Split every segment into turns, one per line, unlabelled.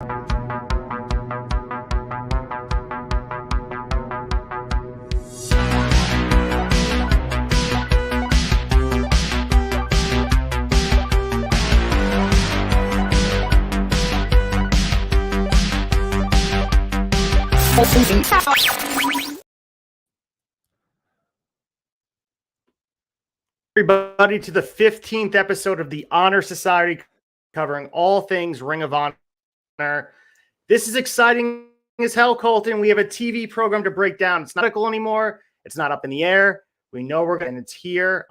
Everybody to the 15th episode of the Honor Society, covering all things Ring of Honor. This is exciting as hell, Colton. We have a TV program to break down. It's not critical anymore. It's not up in the air. We know and it's here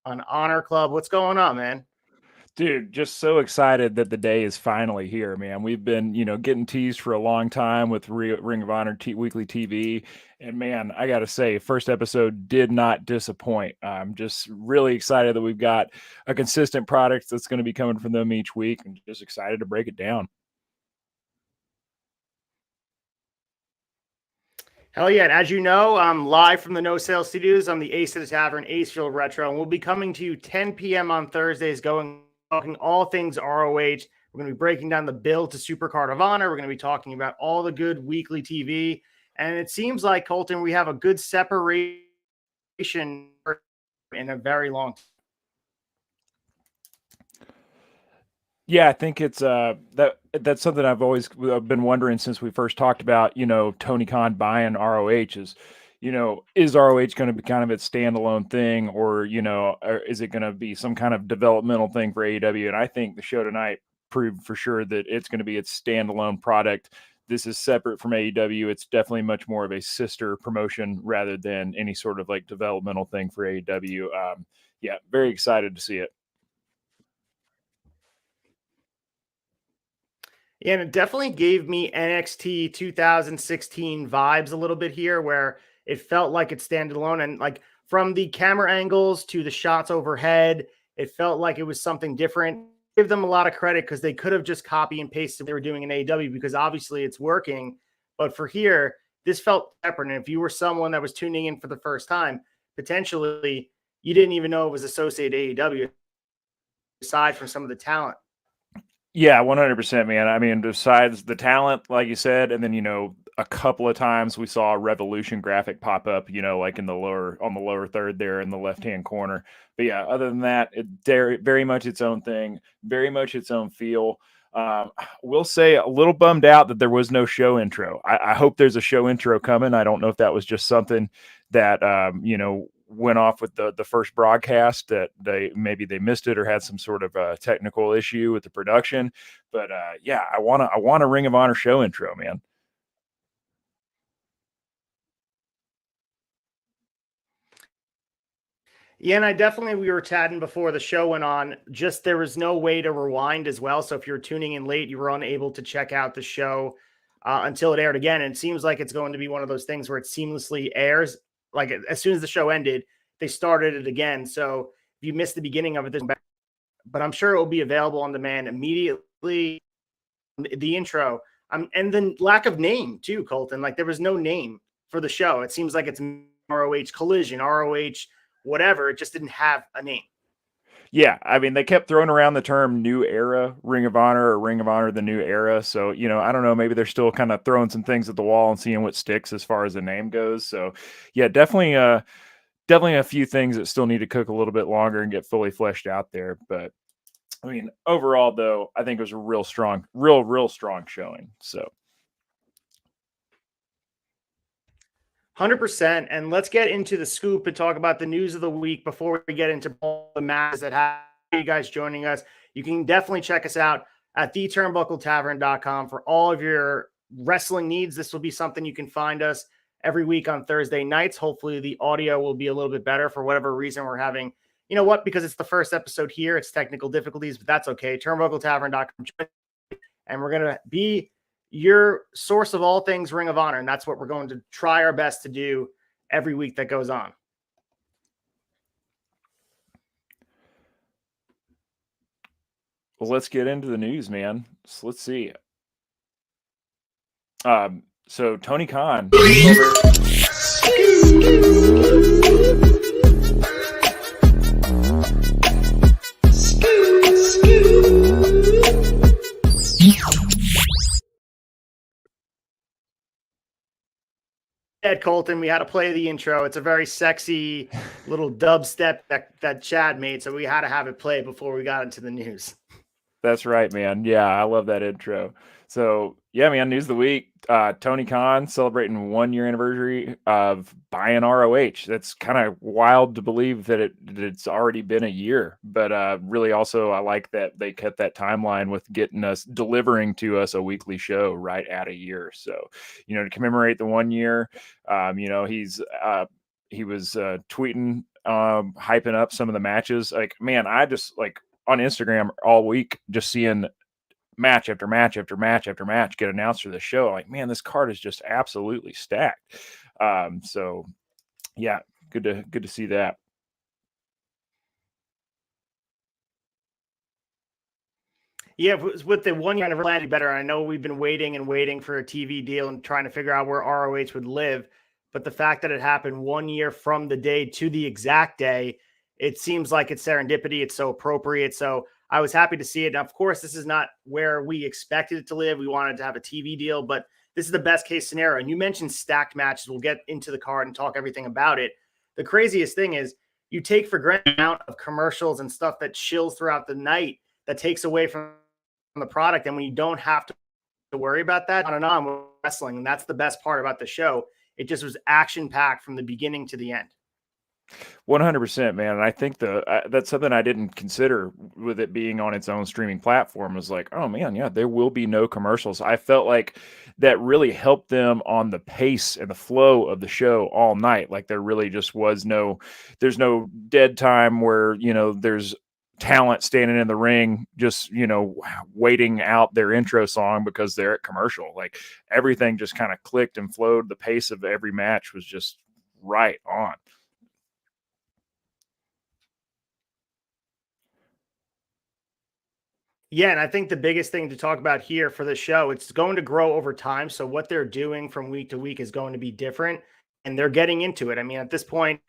on Honor Club. What's going on, man?
Dude, just so excited that the day is finally here, man. We've been, getting teased for a long time with Ring of Honor Weekly TV. And man, I got to say, first episode did not disappoint. I'm just really excited that we've got a consistent product that's going to be coming from them each week, and just excited to break it down.
Hell yeah. And as you know, I'm live from the No Sale Studios. I'm the Ace of the Tavern, Acefield Retro, and we'll be coming to you 10 p.m. on Thursdays, talking all things ROH. We're going to be breaking down the build to Supercard of Honor. We're going to be talking about all the good weekly TV. And it seems like, Colton, we have a good separation in a very long time.
Yeah, I think it's that's something I've been wondering since we first talked about, Tony Khan buying ROH is ROH going to be kind of its standalone thing, or is it going to be some kind of developmental thing for AEW? And I think the show tonight proved for sure that it's going to be its standalone product. This is separate from AEW. It's definitely much more of a sister promotion rather than any sort of like developmental thing for AEW. Yeah, very excited to see it.
Yeah, and it definitely gave me NXT 2016 vibes a little bit here, where it felt like it standed alone. And like from the camera angles to the shots overhead, it felt like it was something different. Give them a lot of credit because they could have just copy and pasted what they were doing in AEW, because obviously it's working. But for here, this felt separate. And if you were someone that was tuning in for the first time, potentially you didn't even know it was associated AEW aside from some of the talent.
Yeah, 100%, man. I mean, besides the talent, like you said, and then, a couple of times we saw a Revolution graphic pop up, like on the lower third there in the left-hand corner. But yeah, other than that, it very much its own thing, very much its own feel. We'll say a little bummed out that there was no show intro. I hope there's a show intro coming. I don't know if that was just something that, went off with the first broadcast, that they missed it or had some sort of a technical issue with the production. But yeah, I want a Ring of Honor show intro, man.
Yeah, and we were chatting before the show went on, just there was no way to rewind as well. So if you're tuning in late, you were unable to check out the show until it aired again. And it seems like it's going to be one of those things where it seamlessly airs. Like as soon as the show ended, they started it again. So if you missed the beginning of it, but I'm sure it will be available on demand immediately. The intro, and then lack of name too, Colton. Like there was no name for the show. It seems like it's ROH Collision, ROH whatever. It just didn't have a name.
Yeah, I mean, they kept throwing around the term New Era Ring of Honor or Ring of Honor the New Era. So, I don't know, maybe they're still kind of throwing some things at the wall and seeing what sticks as far as the name goes. So, yeah, definitely a few things that still need to cook a little bit longer and get fully fleshed out there. But, I mean, overall, though, I think it was a real strong showing. So.
100%. And let's get into the scoop and talk about the news of the week before we get into all the matches that have you guys joining us. You can definitely check us out at theturnbuckletavern.com for all of your wrestling needs. This will be something you can find us every week on Thursday nights. Hopefully the audio will be a little bit better for whatever reason we're having. You know what? Because it's the first episode here, it's technical difficulties, but that's okay. Turnbuckletavern.com. And we're going to be your source of all things Ring of Honor. And that's what we're going to try our best to do every week that goes on.
Well, let's get into the news, man. So let's see. So Tony Khan.
Colton, we had to play the intro. It's a very sexy little dubstep that Chad made, so we had to have it play before we got into the news.
That's right, man. Yeah, I love that intro. So yeah, man, news of the week. Tony Khan celebrating 1 year anniversary of buying ROH. That's kind of wild to believe that it's already been a year, but really also I like that they kept that timeline with getting us delivering to us a weekly show right at a year. So, to commemorate the 1 year, he was tweeting, hyping up some of the matches. Like, man, I just like on Instagram all week, just seeing match after match after match after match get announced for the show. Like, man, this card is just absolutely stacked. So yeah, good to see that.
Yeah, with the 1 year anniversary better. I know we've been waiting and waiting for a TV deal and trying to figure out where ROH would live. But the fact that it happened 1 year from the day to the exact day, it seems like it's serendipity. It's so appropriate. So I was happy to see it. Now, of course, this is not where we expected it to live. We wanted to have a TV deal, but this is the best case scenario. And you mentioned stacked matches. We'll get into the card and talk everything about it. The craziest thing is you take for granted the amount of commercials and stuff that chills throughout the night that takes away from the product, and when you don't have to worry about that on and on with wrestling, and that's the best part about the show. It just was action packed from the beginning to the end.
100%, man. And I think that's something I didn't consider with it being on its own streaming platform. Was like, oh man, yeah, there will be no commercials. I felt like that really helped them on the pace and the flow of the show all night. Like there really just there's no dead time where there's talent standing in the ring just waiting out their intro song because they're at commercial. Like everything just kind of clicked and flowed. The pace of every match was just right on.
Yeah, and I think the biggest thing to talk about here for the show, it's going to grow over time. So what they're doing from week to week is going to be different, and they're getting into it. I mean, at this point,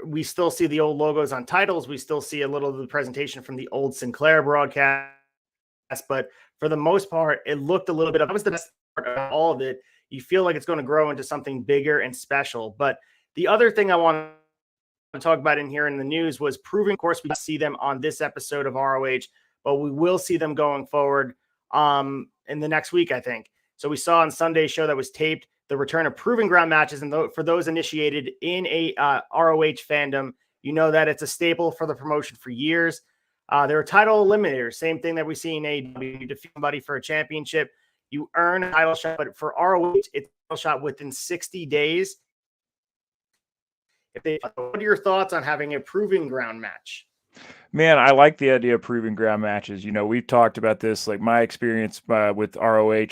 we still see the old logos on titles. We still see a little of the presentation from the old Sinclair broadcast, but for the most part, it looked a little bit of that was the best part of all of it. You feel like it's going to grow into something bigger and special. But the other thing I want to talk about in here in the news was proving, of course, we see them on this episode of ROH, but we will see them going forward in the next week, I think. So we saw on Sunday's show that was taped the return of Proving Ground matches. And for those initiated in a ROH fandom, you know that it's a staple for the promotion for years. They're a title eliminator, same thing that we see in AEW. You defeat somebody for a championship, you earn a title shot, but for ROH, it's a title shot within 60 days. What are your thoughts on having a Proving Ground match?
Man, I like the idea of Proving Ground matches. We've talked about this, like my experience with ROH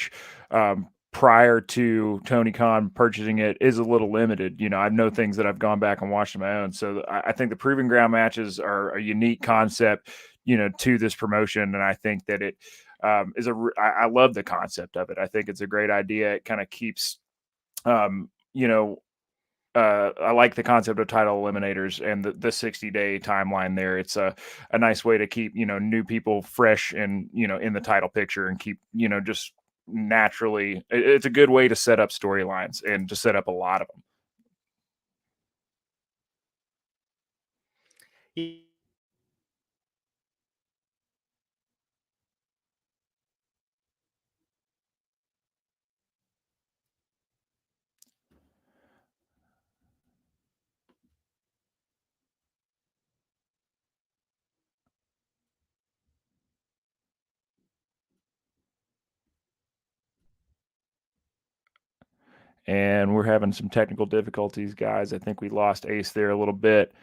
prior to Tony Khan purchasing it is a little limited. I know things that I've gone back and watched on my own. So I think the Proving Ground matches are a unique concept, to this promotion. And I think that it I love the concept of it. I think it's a great idea. It kind of keeps, I like the concept of title eliminators and the 60-day timeline there. It's a nice way to keep, new people fresh and, in the title picture and keep, just naturally, it's a good way to set up storylines and to set up a lot of them. And we're having some technical difficulties, guys. I think we lost Ace there a little bit.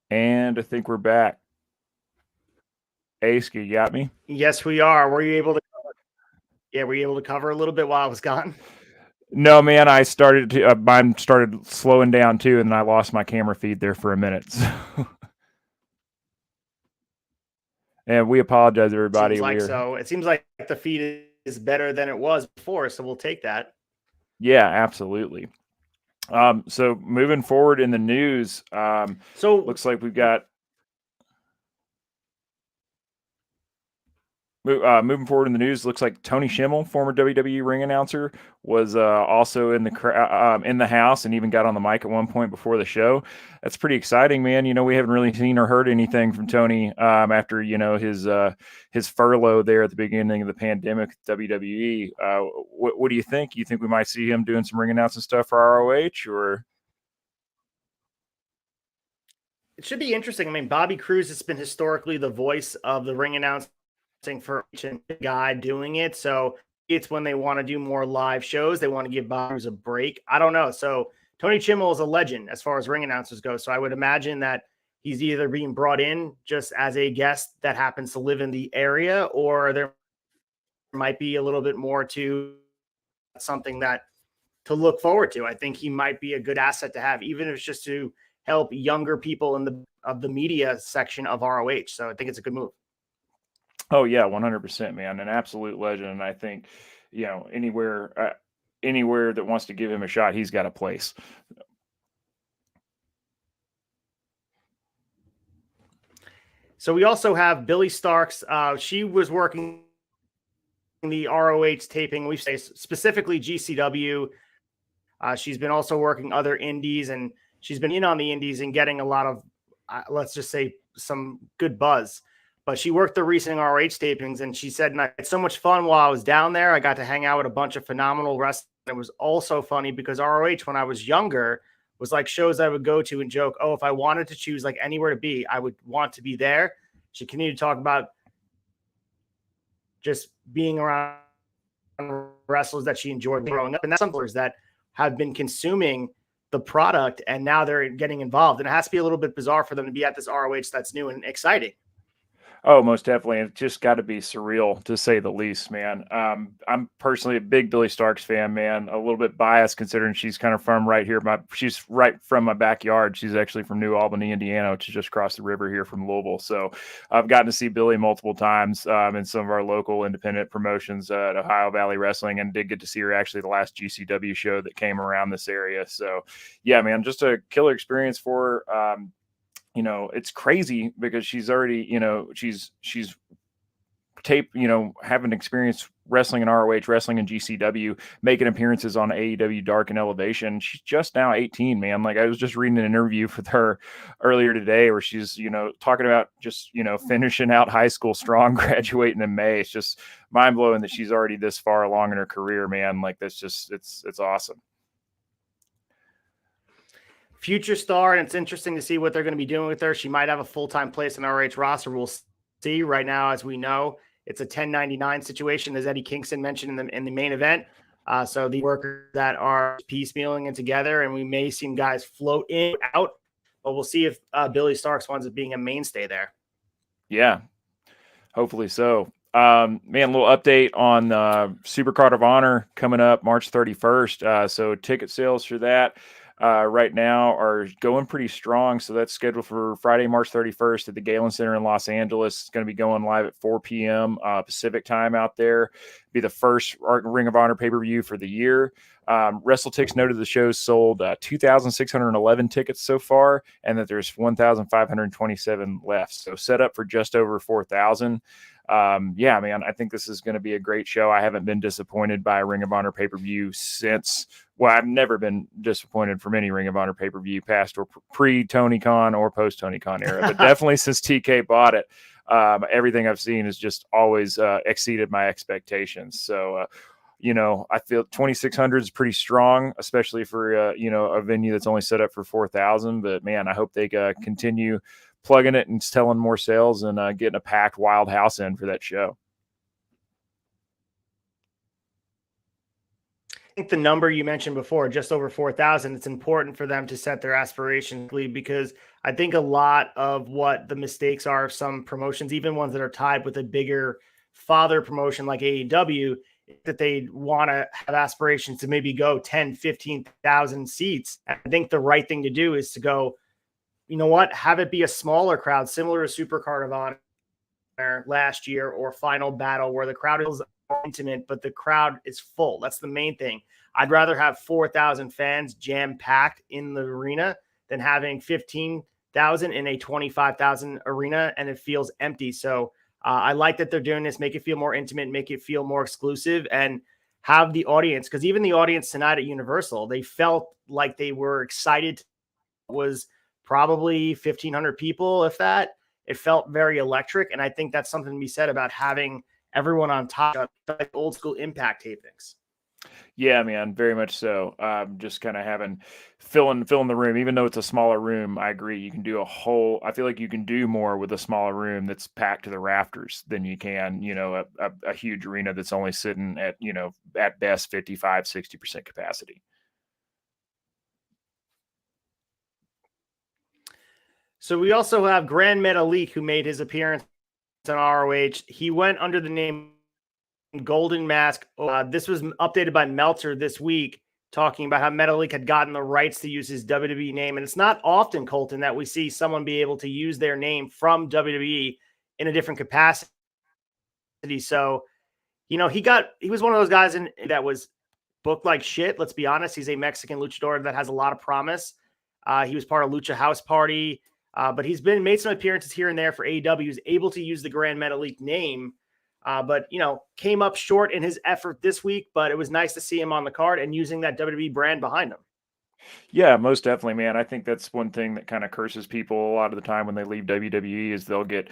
And I think we're back. Ace, you got me?
Yes, we are. Were you able to cover? Yeah, were you able to cover a little bit while I was gone?
No, man, I started to mine started slowing down too, and then I lost my camera feed there for a minute. So. And we apologize, everybody.
Seems like so. It seems like the feed is better than it was before, so we'll take that.
Yeah, absolutely. So moving forward in the news,
So
looks like we've got moving forward in the news. Looks like Tony Schimmel, former WWE ring announcer, was also in the house and even got on the mic at one point before the show. That's pretty exciting, man. You know, we haven't really seen or heard anything from Tony after his furlough there at the beginning of the pandemic with WWE. What do you think? You think we might see him doing some ring announcing stuff for ROH or?
it should be interesting. I mean, Bobby Cruz has been historically the voice of the ring announcing for each guy doing it. So it's when they want to do more live shows, they want to give Bobby Cruz a break. I don't know. So Tony Schimmel is a legend as far as ring announcers go. So I would imagine that he's either being brought in just as a guest that happens to live in the area, or there might be a little bit more to something that to look forward to. I think he might be a good asset to have, even if it's just to help younger people in the media section of ROH. So I think it's a good move.
Oh yeah, 100%, man. An absolute legend. And I think, anywhere that wants to give him a shot, he's got a place.
So we also have Billy Starks. She was working the ROH taping. We say specifically GCW. She's been also working other indies, and she's been in on the indies and getting a lot of, let's just say, some good buzz. But she worked the recent ROH tapings, and she said, I had so much fun while I was down there. I got to hang out with a bunch of phenomenal wrestlers. It was also funny because ROH, when I was younger, was like shows I would go to and joke, oh, if I wanted to choose like anywhere to be, I would want to be there. She continued to talk about just being around wrestlers that she enjoyed growing up. And that's some that have been consuming the product and now they're getting involved. And it has to be a little bit bizarre for them to be at this ROH that's new and exciting.
Oh, most definitely. It's just got to be surreal, to say the least, man. I'm personally a big Billy Starks fan, man. A little bit biased considering she's kind of from right here. She's right from my backyard. She's actually from New Albany, Indiana, which is just across the river here from Louisville. So I've gotten to see Billy multiple times in some of our local independent promotions at Ohio Valley Wrestling, and did get to see her actually the last GCW show that came around this area. So yeah, man, just a killer experience for her. It's crazy because she's already, she's tape, having experience wrestling in ROH, wrestling in GCW, making appearances on AEW Dark and Elevation. She's just now 18, man. Like I was just reading an interview with her earlier today where she's, talking about just, finishing out high school strong, graduating in May. It's just mind blowing that she's already this far along in her career, man. Like that's just, it's awesome.
Future star, and it's interesting to see what they're going to be doing with her. She might have a full-time place in RH roster. We'll see. Right now, as we know, it's a 1099 situation, as Eddie Kingston mentioned in the main event. So the workers that are piecemealing it together, and we may see guys float in out, but we'll see if Billy Starks winds up being a mainstay there.
Yeah, hopefully so. Man, a little update on Supercard of Honor coming up March 31st. So ticket sales for that right now are going pretty strong. So that's scheduled for Friday, March 31st at the Galen Center in Los Angeles. It's going to be going live at 4 p.m. Pacific time out there. Be the first Ring of Honor pay-per-view for the year. WrestleTix noted the show's sold 2,611 tickets so far, and that there's 1,527 left. So set up for just over 4,000. Yeah, man, I think this is going to be a great show. I haven't been disappointed by a Ring of Honor pay-per-view since, well, I've never been disappointed from any Ring of Honor pay-per-view, past or pre-Tony Khan or post-Tony Khan era, but definitely since TK bought it, everything I've seen has just always exceeded my expectations. So, I feel 2,600 is pretty strong, especially for, a venue that's only set up for 4,000. But, man, I hope they continue plugging it and telling more sales and getting a packed Wild House in for that show.
think the number you mentioned before, just over 4,000, it's important for them to set their aspirations because I think a lot of what the mistakes are of some promotions, even ones that are tied with a bigger father promotion like AEW, that they want to have aspirations to maybe go 10, 15,000 seats. I think the right thing to do is to go, you know what, have it be a smaller crowd, similar to Supercard of Honor last year or Final Battle, where the crowd is intimate, but the crowd is full. That's the main thing. I'd rather have 4,000 fans jam packed in the arena than having 15,000 in a 25,000 arena and it feels empty. So I like that they're doing this, make it feel more intimate, make it feel more exclusive, and have the audience, because even the audience tonight at Universal, they felt like they were excited. It was probably 1,500 people, if that. It felt very electric, and I think that's something to be said about having everyone on top of like old school Impact tapings.
Yeah, man, very much so. Just kind of having filling the room, even though it's a smaller room. I agree. You can do I feel like you can do more with a smaller room that's packed to the rafters than you can, a huge arena that's only sitting at, at best 55, 60% capacity.
So we also have Grand Metalik, who made his appearance on ROH. He went under the name Golden Mask. This was updated by Meltzer this week, talking about how Metalik had gotten the rights to use his WWE name. And it's not often, Colton, that we see someone be able to use their name from WWE in a different capacity. So, he was one of those guys that was booked like shit. Let's be honest. He's a Mexican luchador that has a lot of promise. He was part of Lucha House Party, but he's made some appearances here and there for AEW. He's able to use the Grand Metalik name. But, came up short in his effort this week, but it was nice to see him on the card and using that WWE brand behind him.
Yeah, most definitely, man. I think that's one thing that kind of curses people a lot of the time when they leave WWE is they'll get,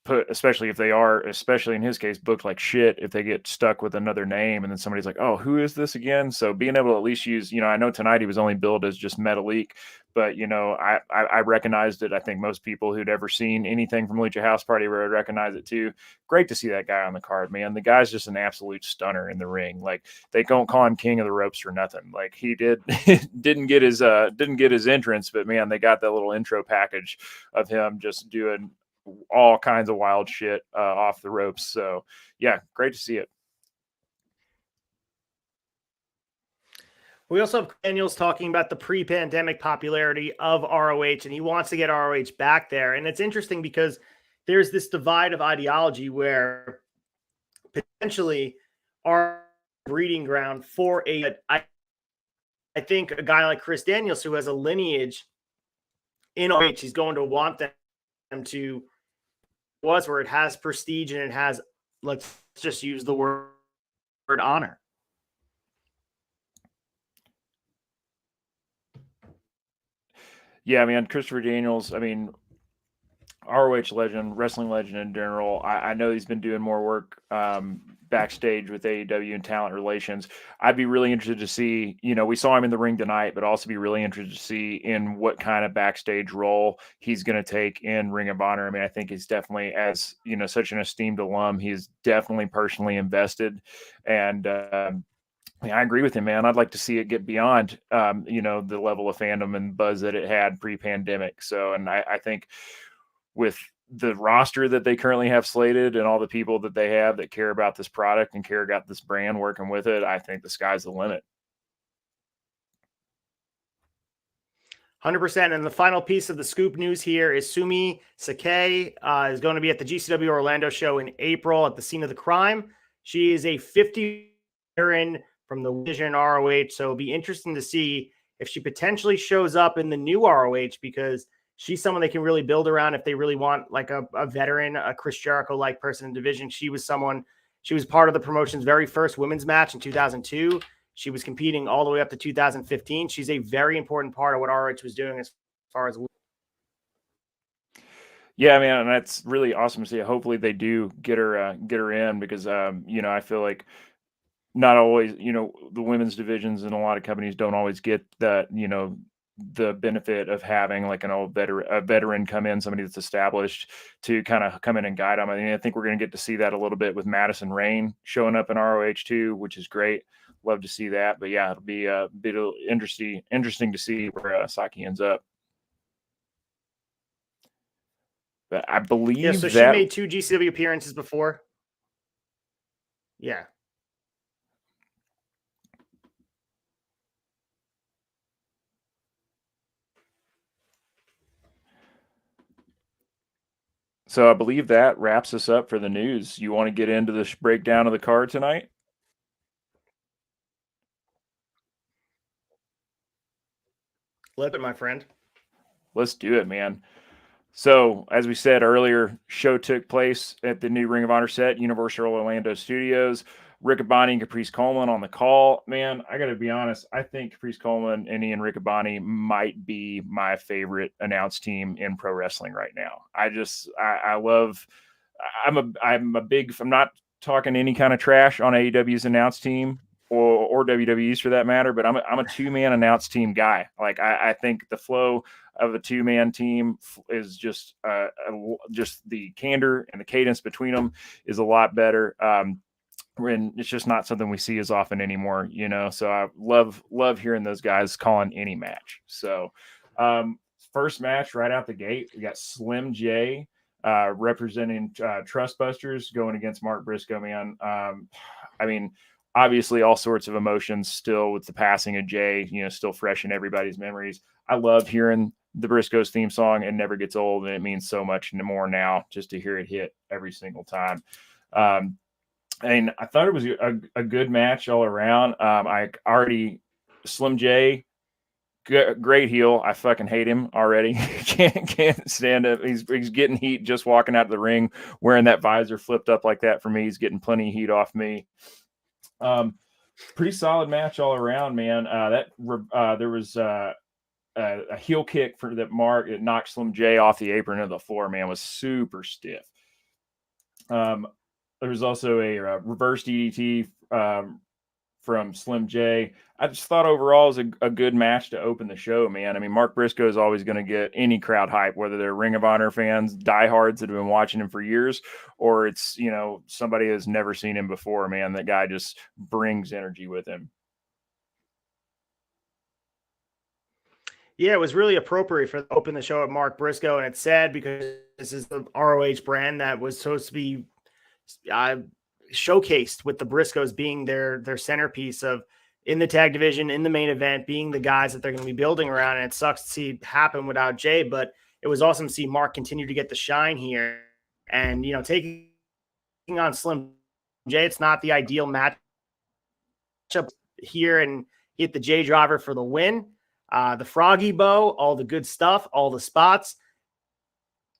put, especially if they are, especially in his case, booked like shit, if they get stuck with another name and then somebody's like, oh, who is this again? So being able to at least use, I know tonight he was only billed as just Metalik, but I recognized it. I think most people who'd ever seen anything from Lucha House Party would recognize it too. Great to see that guy on the card, man. The guy's just an absolute stunner in the ring. Like, they don't call him King of the Ropes for nothing. Like, he didn't get his entrance, but man, they got that little intro package of him just doing all kinds of wild shit off the ropes. So yeah, great to see it.
We also have Daniels talking about the pre-pandemic popularity of ROH, and he wants to get ROH back there. And it's interesting because there's this divide of ideology where potentially our breeding ground for I think a guy like Chris Daniels, who has a lineage in ROH, he's going to want them to where it has prestige and it has, let's just use the word honor.
Yeah, man, Christopher Daniels, I mean, ROH legend, wrestling legend in general. I know he's been doing more work backstage with AEW and talent relations. I'd be really interested to see, we saw him in the ring tonight, but also be really interested to see in what kind of backstage role he's going to take in Ring of Honor. I mean, I think he's definitely, as such an esteemed alum, he's definitely personally invested. And I agree with him, man. I'd like to see it get beyond, the level of fandom and buzz that it had pre-pandemic. So, and I think with the roster that they currently have slated and all the people that they have that care about this product and care about this brand working with it, I think the sky's the limit.
100%. And the final piece of the scoop news here is Sumi Sakai is going to be at the GCW Orlando show in April at the scene of the crime. She is a 50 veteran from the Vision ROH. So it'll be interesting to see if she potentially shows up in the new ROH, because she's someone they can really build around if they really want like a veteran, a Chris Jericho-like person in division. She was part of the promotion's very first women's match in 2002. She was competing all the way up to 2015. She's a very important part of what ROH was doing as far as.
Yeah, man, and that's really awesome to see. Hopefully they do get her in, because I feel like not always, the women's divisions in a lot of companies don't always get that, the benefit of having like a veteran come in, somebody that's established to kind of come in and guide them. I mean, I think we're going to get to see that a little bit with Madison Rain showing up in ROH too, which is great. love to see that. But yeah, it'll be a bit interesting to see where Saki ends up. But I believe
Yeah, so she made 2 GCW appearances before. Yeah.
So I believe that wraps us up for the news. You want to get into this breakdown of the card tonight?
Flip it, my friend.
Let's do it, man. So, as we said earlier, show took place at the new Ring of Honor set, Universal Orlando Studios. Riccaboni and Caprice Coleman on the call. Man, I got to be honest. I think Caprice Coleman and Ian Riccaboni might be my favorite announced team in pro wrestling right now. I love. I'm a big. I'm not talking any kind of trash on AEW's announced team or WWE's for that matter, but I'm a 2-man announced team guy. Like I think the flow of a 2-man team is just the candor and the cadence between them is a lot better. And it's just not something we see as often anymore, you know. So I love hearing those guys calling any match. So first match right out the gate, we got Slim J representing Trustbusters going against Mark Briscoe, man. I mean, obviously all sorts of emotions still with the passing of Jay, you know, still fresh in everybody's memories. I love hearing the Briscoes theme song. It never gets old, and it means so much more now just to hear it hit every single time. And I thought it was a good match all around. Slim J, great heel. I fucking hate him already. can't stand it. He's getting heat just walking out of the ring wearing that visor flipped up like that. For me, he's getting plenty of heat off me. Pretty solid match all around, man. There was a heel kick for that Mark. It knocked Slim J off the apron of the floor. Man, was super stiff. There was also a reverse DDT from Slim J. I just thought overall it was a good match to open the show, man. I mean, Mark Briscoe is always going to get any crowd hype, whether they're Ring of Honor fans, diehards that have been watching him for years, or it's, you know, somebody has never seen him before, man. That guy just brings energy with him.
Yeah, it was really appropriate for open the show at Mark Briscoe, and it's sad because this is the ROH brand that was supposed to be showcased with the Briscoes being their centerpiece of in the tag division, in the main event, being the guys that they're going to be building around. And it sucks to see it happen without Jay, but it was awesome to see Mark continue to get the shine here. And, you know, taking on Slim Jay, it's not the ideal matchup here, and hit the J driver for the win. The froggy bow, all the good stuff, all the spots.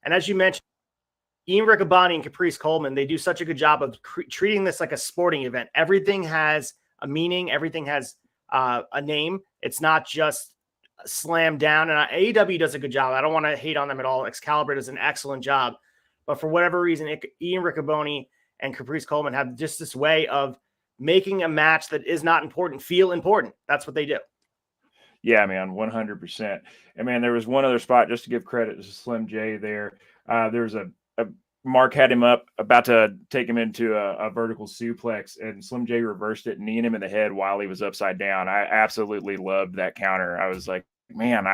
And as you mentioned, Ian Riccaboni and Caprice Coleman, they do such a good job of treating this like a sporting event. Everything has a meaning. Everything has a name. It's not just slammed down. And AEW does a good job. I don't want to hate on them at all. Excalibur does an excellent job. But for whatever reason, Ian Riccaboni and Caprice Coleman have just this way of making a match that is not important feel important. That's what they do.
Yeah, man, 100%. And man, there was one other spot just to give credit to Slim J there. There was a Mark had him up, about to take him into a vertical suplex, and Slim J reversed it, kneeing him in the head while he was upside down. I absolutely loved that counter. I was like, man,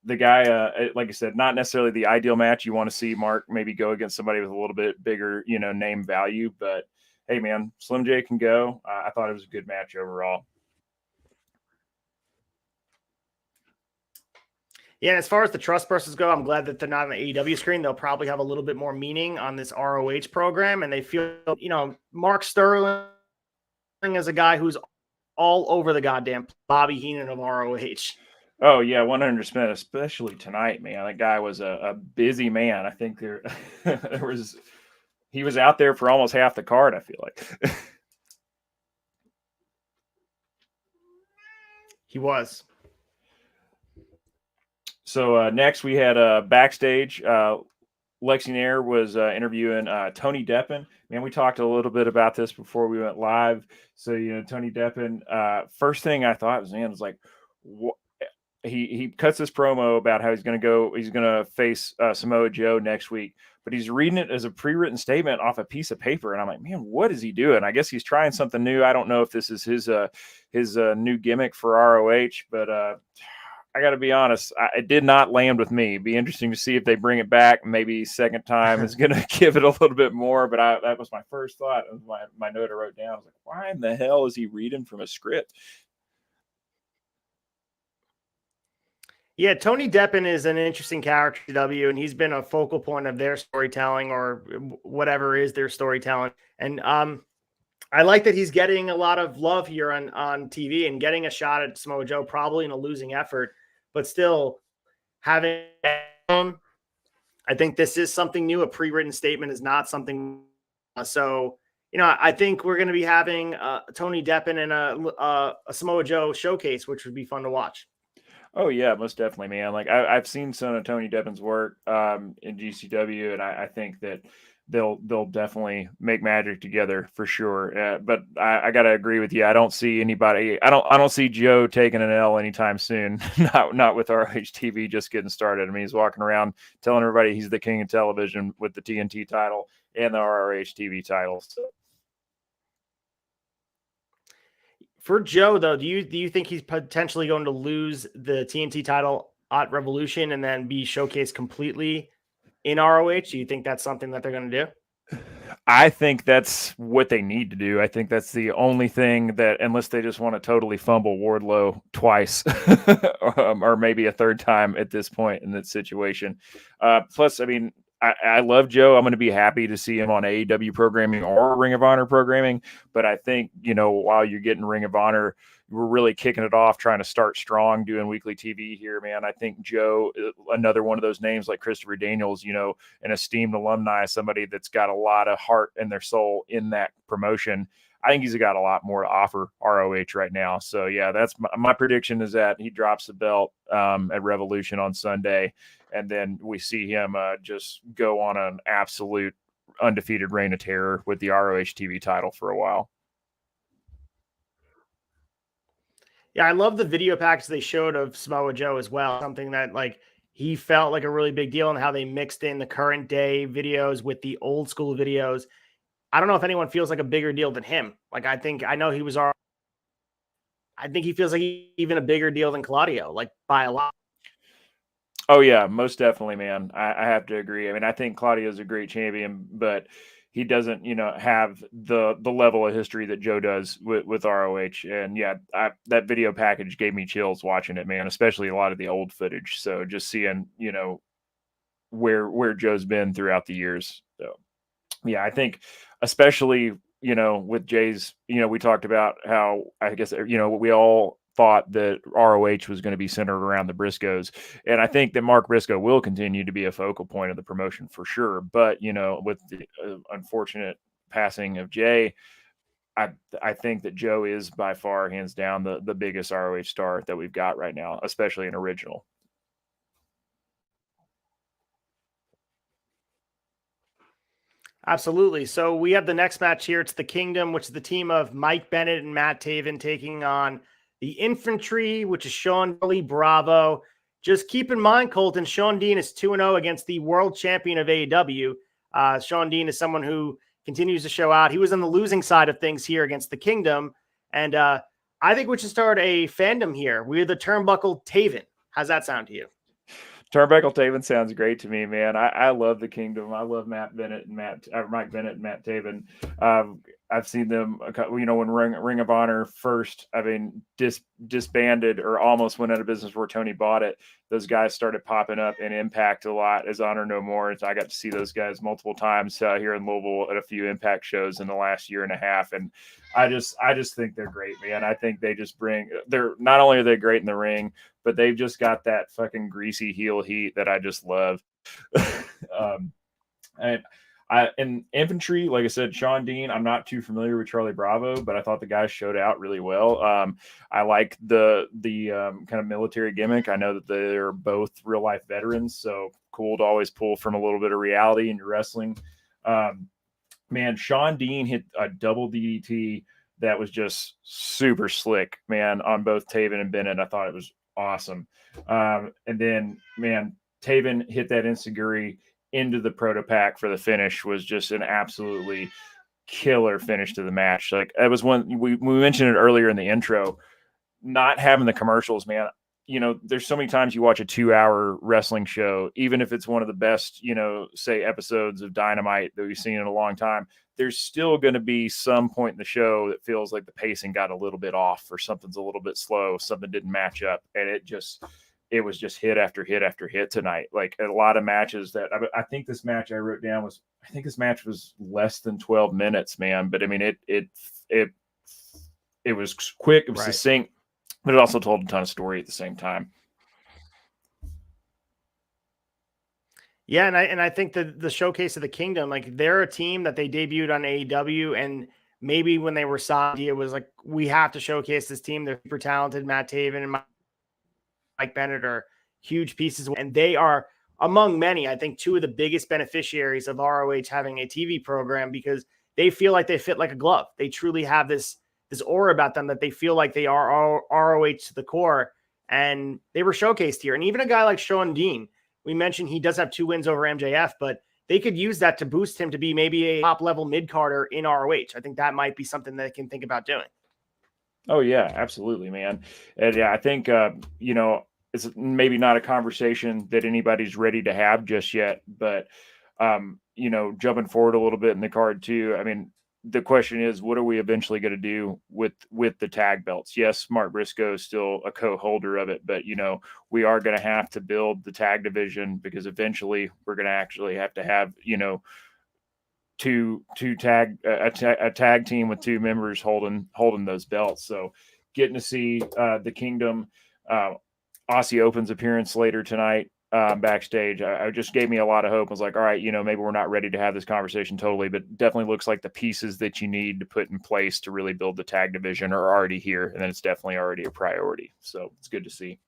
the guy, like I said, not necessarily the ideal match. You want to see Mark maybe go against somebody with a little bit bigger, you know, name value. But hey, man, Slim J can go. I thought it was a good match overall.
Yeah, and as far as the Trustbusters go, I'm glad that they're not on the AEW screen. They'll probably have a little bit more meaning on this ROH program, and they feel, you know, Mark Sterling is a guy who's all over the goddamn Bobby Heenan of ROH.
Oh yeah, 100%, especially tonight, man. That guy was a busy man. I think he was out there for almost half the card, I feel like.
He was.
So next we had backstage. Lexi Nair was interviewing Tony Deppen. Man, we talked a little bit about this before we went live. So, you know, Tony Deppen, first thing I thought was, man, was like, he cuts this promo about how he's going to face Samoa Joe next week, but he's reading it as a pre-written statement off a piece of paper. And I'm like, man, what is he doing? I guess he's trying something new. I don't know if this is his new gimmick for ROH, but I got to be honest, it did not land with me. It'd be interesting to see if they bring it back. Maybe second time is going to give it a little bit more. But that was my first thought. It was my note I wrote down. I was like, why in the hell is he reading from a script?
Yeah, Tony Deppen is an interesting character, W, and he's been a focal point of their storytelling or whatever is their storytelling. And I like that he's getting a lot of love here on TV and getting a shot at Samoa Joe, probably in a losing effort, but still having. I think this is something new. A pre-written statement is not something. So, I think we're going to be having Tony Deppen and a Samoa Joe showcase, which would be fun to watch.
Oh yeah, most definitely, man. Like I've seen some of Tony Deppen's work in GCW, and I think that they'll definitely make magic together for sure. But I gotta agree with you. I don't see anybody. I don't see Joe taking an L anytime soon. not with ROH TV just getting started. I mean, he's walking around telling everybody he's the king of television with the TNT title and the ROH TV title. So.
For Joe, though, do you think he's potentially going to lose the TNT title at Revolution and then be showcased completely in ROH? Do you think that's something that they're going to do?
I think that's what they need to do. I think that's the only thing that, unless they just want to totally fumble Wardlow twice or maybe a third time at this point in that situation. Plus, I mean, I love Joe. I'm going to be happy to see him on AEW programming or Ring of Honor programming. But I think, while you're getting Ring of Honor, we're really kicking it off, trying to start strong, doing weekly TV here, man. I think Joe, another one of those names like Christopher Daniels, an esteemed alumni, somebody that's got a lot of heart and their soul in that promotion. I think he's got a lot more to offer ROH right now. So, yeah, that's my prediction is that he drops the belt at Revolution on Sunday, and then we see him just go on an absolute undefeated reign of terror with the ROH TV title for a while.
Yeah, I love the video package they showed of Samoa Joe as well. Something that he felt like a really big deal, and how they mixed in the current day videos with the old school videos. I don't know if anyone feels like a bigger deal than him. I think he feels like even a bigger deal than Claudio, by a lot.
Oh yeah, most definitely, man. I have to agree. I mean, I think Claudio's a great champion, but he doesn't, have the level of history that Joe does with ROH. And yeah, that video package gave me chills watching it, man, especially a lot of the old footage. So just seeing, where Joe's been throughout the years. So yeah, I think especially, with Jay's, we talked about how, I guess, we all thought that ROH was going to be centered around the Briscoes. And I think that Mark Briscoe will continue to be a focal point of the promotion for sure. But, with the unfortunate passing of Jay, I think that Joe is by far, hands down, the biggest ROH star that we've got right now, especially an original.
Absolutely. So we have the next match here. It's the Kingdom, which is the team of Mike Bennett and Matt Taven taking on the Infantry, which is Sean Lee Bravo. Just keep in mind, Colton, Sean Dean is 2-0 against the world champion of AEW. Sean Dean is someone who continues to show out. He was on the losing side of things here against the Kingdom. And I think we should start a fandom here. We're the Turnbuckle Taven. How's that sound to you?
Turnbuckle Taven sounds great to me, man. I love the Kingdom. I love Mike Bennett and Matt Taven. I've seen them, when Ring of Honor first, disbanded or almost went out of business where Tony bought it. Those guys started popping up in Impact a lot as Honor No More. So I got to see those guys multiple times here in Louisville at a few Impact shows in the last year and a half. And I just think they're great, man. I think they just they're not only are they great in the ring, but they've just got that fucking greasy heel heat that I just love. In Infantry, like I said, Sean Dean, I'm not too familiar with Charlie Bravo, but I thought the guys showed out really well. I like the kind of military gimmick. I know that they're both real life veterans, so cool to always pull from a little bit of reality in your wrestling. Man, Sean Dean hit a double DDT that was just super slick, man, on both Taven and Bennett. I thought it was awesome. And then, man, Taven hit that enziguri into the proto pack for the finish was just an absolutely killer finish to the match. Like, it was one we mentioned it earlier in the intro, not having the commercials, man. You know, there's so many times you watch a 2-hour wrestling show, even if it's one of the best, you know, say episodes of Dynamite that we've seen in a long time, there's still going to be some point in the show that feels like the pacing got a little bit off, or something's a little bit slow, something didn't match up. And it was just hit after hit after hit tonight. Like, a lot of matches that I think this match I wrote down was, I think this match was less than 12 minutes, man. But I mean, it was quick. It was succinct, but it also told a ton of story at the same time.
Yeah, and I think that the Showcase of the Kingdom, like, they're a team that they debuted on AEW, and maybe when they were signed, it was like, we have to showcase this team. They're super talented. Matt Taven and Mike Bennett are huge pieces, and they are, among many, I think, two of the biggest beneficiaries of ROH having a TV program, because they feel like they fit like a glove. They truly have this aura about them that they feel like they are ROH to the core, and they were showcased here. And even a guy like Sean Dean, we mentioned he does have 2 wins over MJF, but they could use that to boost him to be maybe a top-level mid-carder in ROH. I think that might be something that they can think about doing.
Oh, yeah, absolutely, man. And yeah, I think, you know, it's maybe not a conversation that anybody's ready to have just yet, but, you know, jumping forward a little bit in the card too, I mean, the question is, what are we eventually going to do with the tag belts? Yes, Mark Briscoe is still a co-holder of it, but, you know, we are going to have to build the tag division, because eventually we're going to actually have to have, you know, a tag team with 2 members holding those belts. So getting to see the Kingdom, Aussie Open's appearance later tonight, backstage, I just gave me a lot of hope. I was like, all right, you know, maybe we're not ready to have this conversation totally, but definitely looks like the pieces that you need to put in place to really build the tag division are already here, and then it's definitely already a priority. So it's good to see.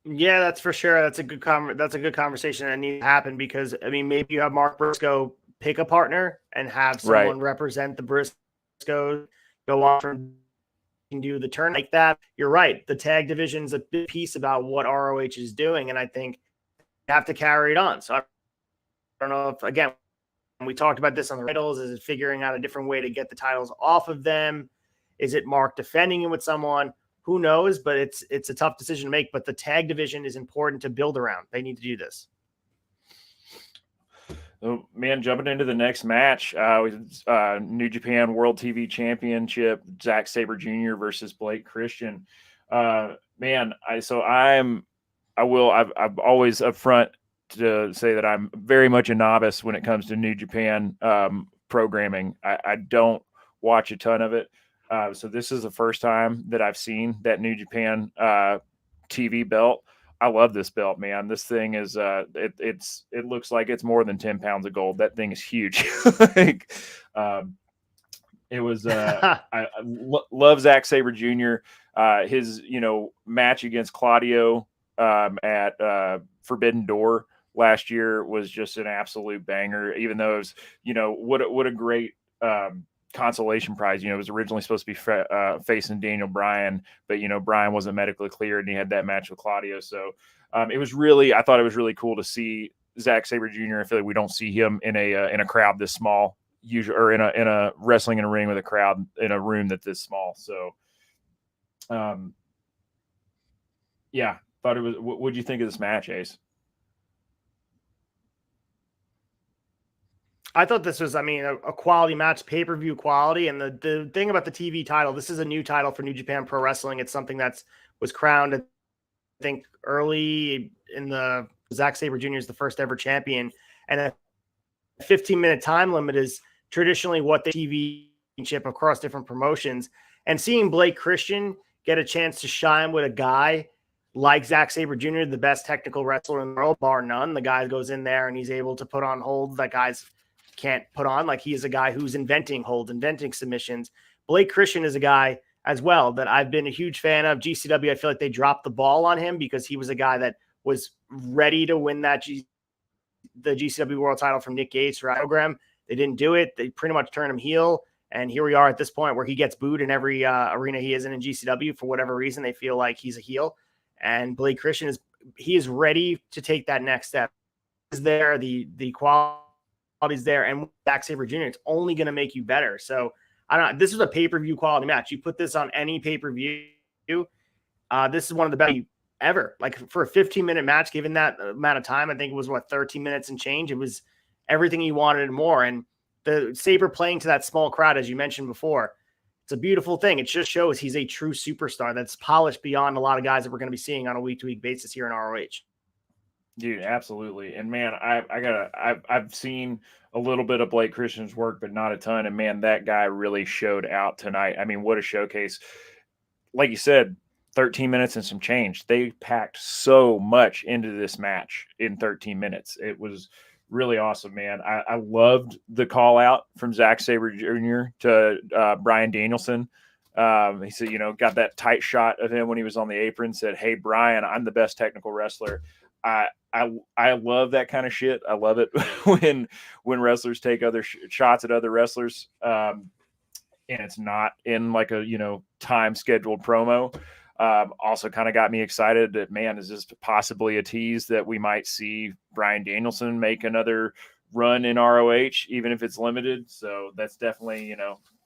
Yeah, that's for sure. That's a good conversation that needs to happen, because, I mean, maybe you have Mark Briscoe pick a partner and have someone represent the Briscoe, go on from do the turn like that. You're right. The tag division's a big piece about what ROH is doing, and I think you have to carry it on. So I don't know if, again, we talked about this on the titles, is it figuring out a different way to get the titles off of them? Is it Mark defending it with someone? Who knows? But it's a tough decision to make. But the tag division is important to build around. They need to do this.
Oh, man, jumping into the next match, New Japan World TV Championship, Zack Sabre Jr. versus Blake Christian. Man, I've always upfront to say that I'm very much a novice when it comes to New Japan programming. I don't watch a ton of it. So this is the first time that I've seen that New Japan TV belt. I love this belt, man. This thing is it looks like it's more than 10 pounds of gold. That thing is huge. Like, it was I love Zack Sabre Jr. His, you know, match against Claudio at Forbidden Door last year was just an absolute banger, even though it was, you know, what a great consolation prize. You know, it was originally supposed to be facing Daniel Bryan, but, you know, Bryan wasn't medically cleared and he had that match with Claudio. So I thought it was really cool to see Zack Sabre Jr. I feel like we don't see him in a crowd this small, usually, or in a wrestling in a ring with a crowd in a room that's this small. So yeah, thought it was. What'd you think of this match, Ace?
I thought this was, I mean, a quality match, pay-per-view quality. And the thing about the TV title, this is a new title for New Japan Pro Wrestling. It's something that was crowned, I think, early in the Zack Sabre Jr. is the first ever champion. And a 15-minute time limit is traditionally what the TV championship across different promotions. And seeing Blake Christian get a chance to shine with a guy like Zack Sabre Jr., the best technical wrestler in the world, bar none. The guy goes in there and he's able to put on holds that guys can't put on. Like, he is a guy who's inventing holds, inventing submissions. Blake Christian is a guy as well that I've been a huge fan of. GCW, I feel like they dropped the ball on him because he was a guy that was ready to win the GCW World title from Nick Gates program. They didn't do it. They pretty much turned him heel. And here we are at this point where he gets booed in every arena he is in GCW for whatever reason. They feel like he's a heel, and Blake Christian is ready to take that next step. Is there the quality's there, and Zack Sabre Jr. It's only going to make you better. So I don't know. This is a pay-per-view quality match. You put this on any pay-per-view. This is one of the best ever. Like for a 15-minute match, given that amount of time, I think it was 13 minutes and change. It was everything you wanted and more. And the Sabre playing to that small crowd, as you mentioned before, it's a beautiful thing. It just shows he's a true superstar that's polished beyond a lot of guys that we're going to be seeing on a week-to-week basis here in ROH.
Dude, absolutely. And man, I've seen a little bit of Blake Christian's work, but not a ton. And man, that guy really showed out tonight. I mean, what a showcase. Like you said, 13 minutes and some change. They packed so much into this match in 13 minutes. It was really awesome, man. I loved the call out from Zack Sabre Jr. to Bryan Danielson. He said, got that tight shot of him when he was on the apron, said, "Hey, Bryan, I'm the best technical wrestler." I love that kind of shit. I love it when wrestlers take other shots at other wrestlers. And it's not in like a, time scheduled promo. Also kind of got me excited that, man, is this possibly a tease that we might see Bryan Danielson make another run in ROH, even if it's limited. So that's definitely,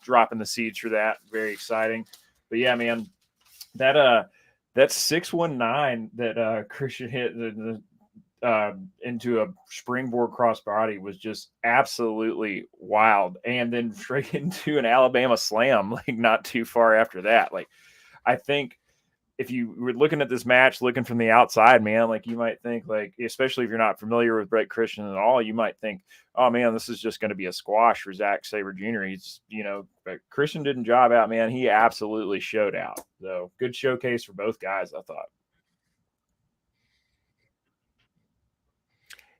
dropping the seeds for that. Very exciting. But yeah, man, that 619 that Christian hit into a springboard crossbody was just absolutely wild. And then straight into an Alabama slam, like not too far after that. Like, I think if you were looking at this match, looking from the outside, man, like you might think, like, especially if you're not familiar with Blake Christian at all, you might think, oh man, this is just going to be a squash for Zack Sabre Jr. He's, but Christian didn't job out, man. He absolutely showed out. So good showcase for both guys, I thought.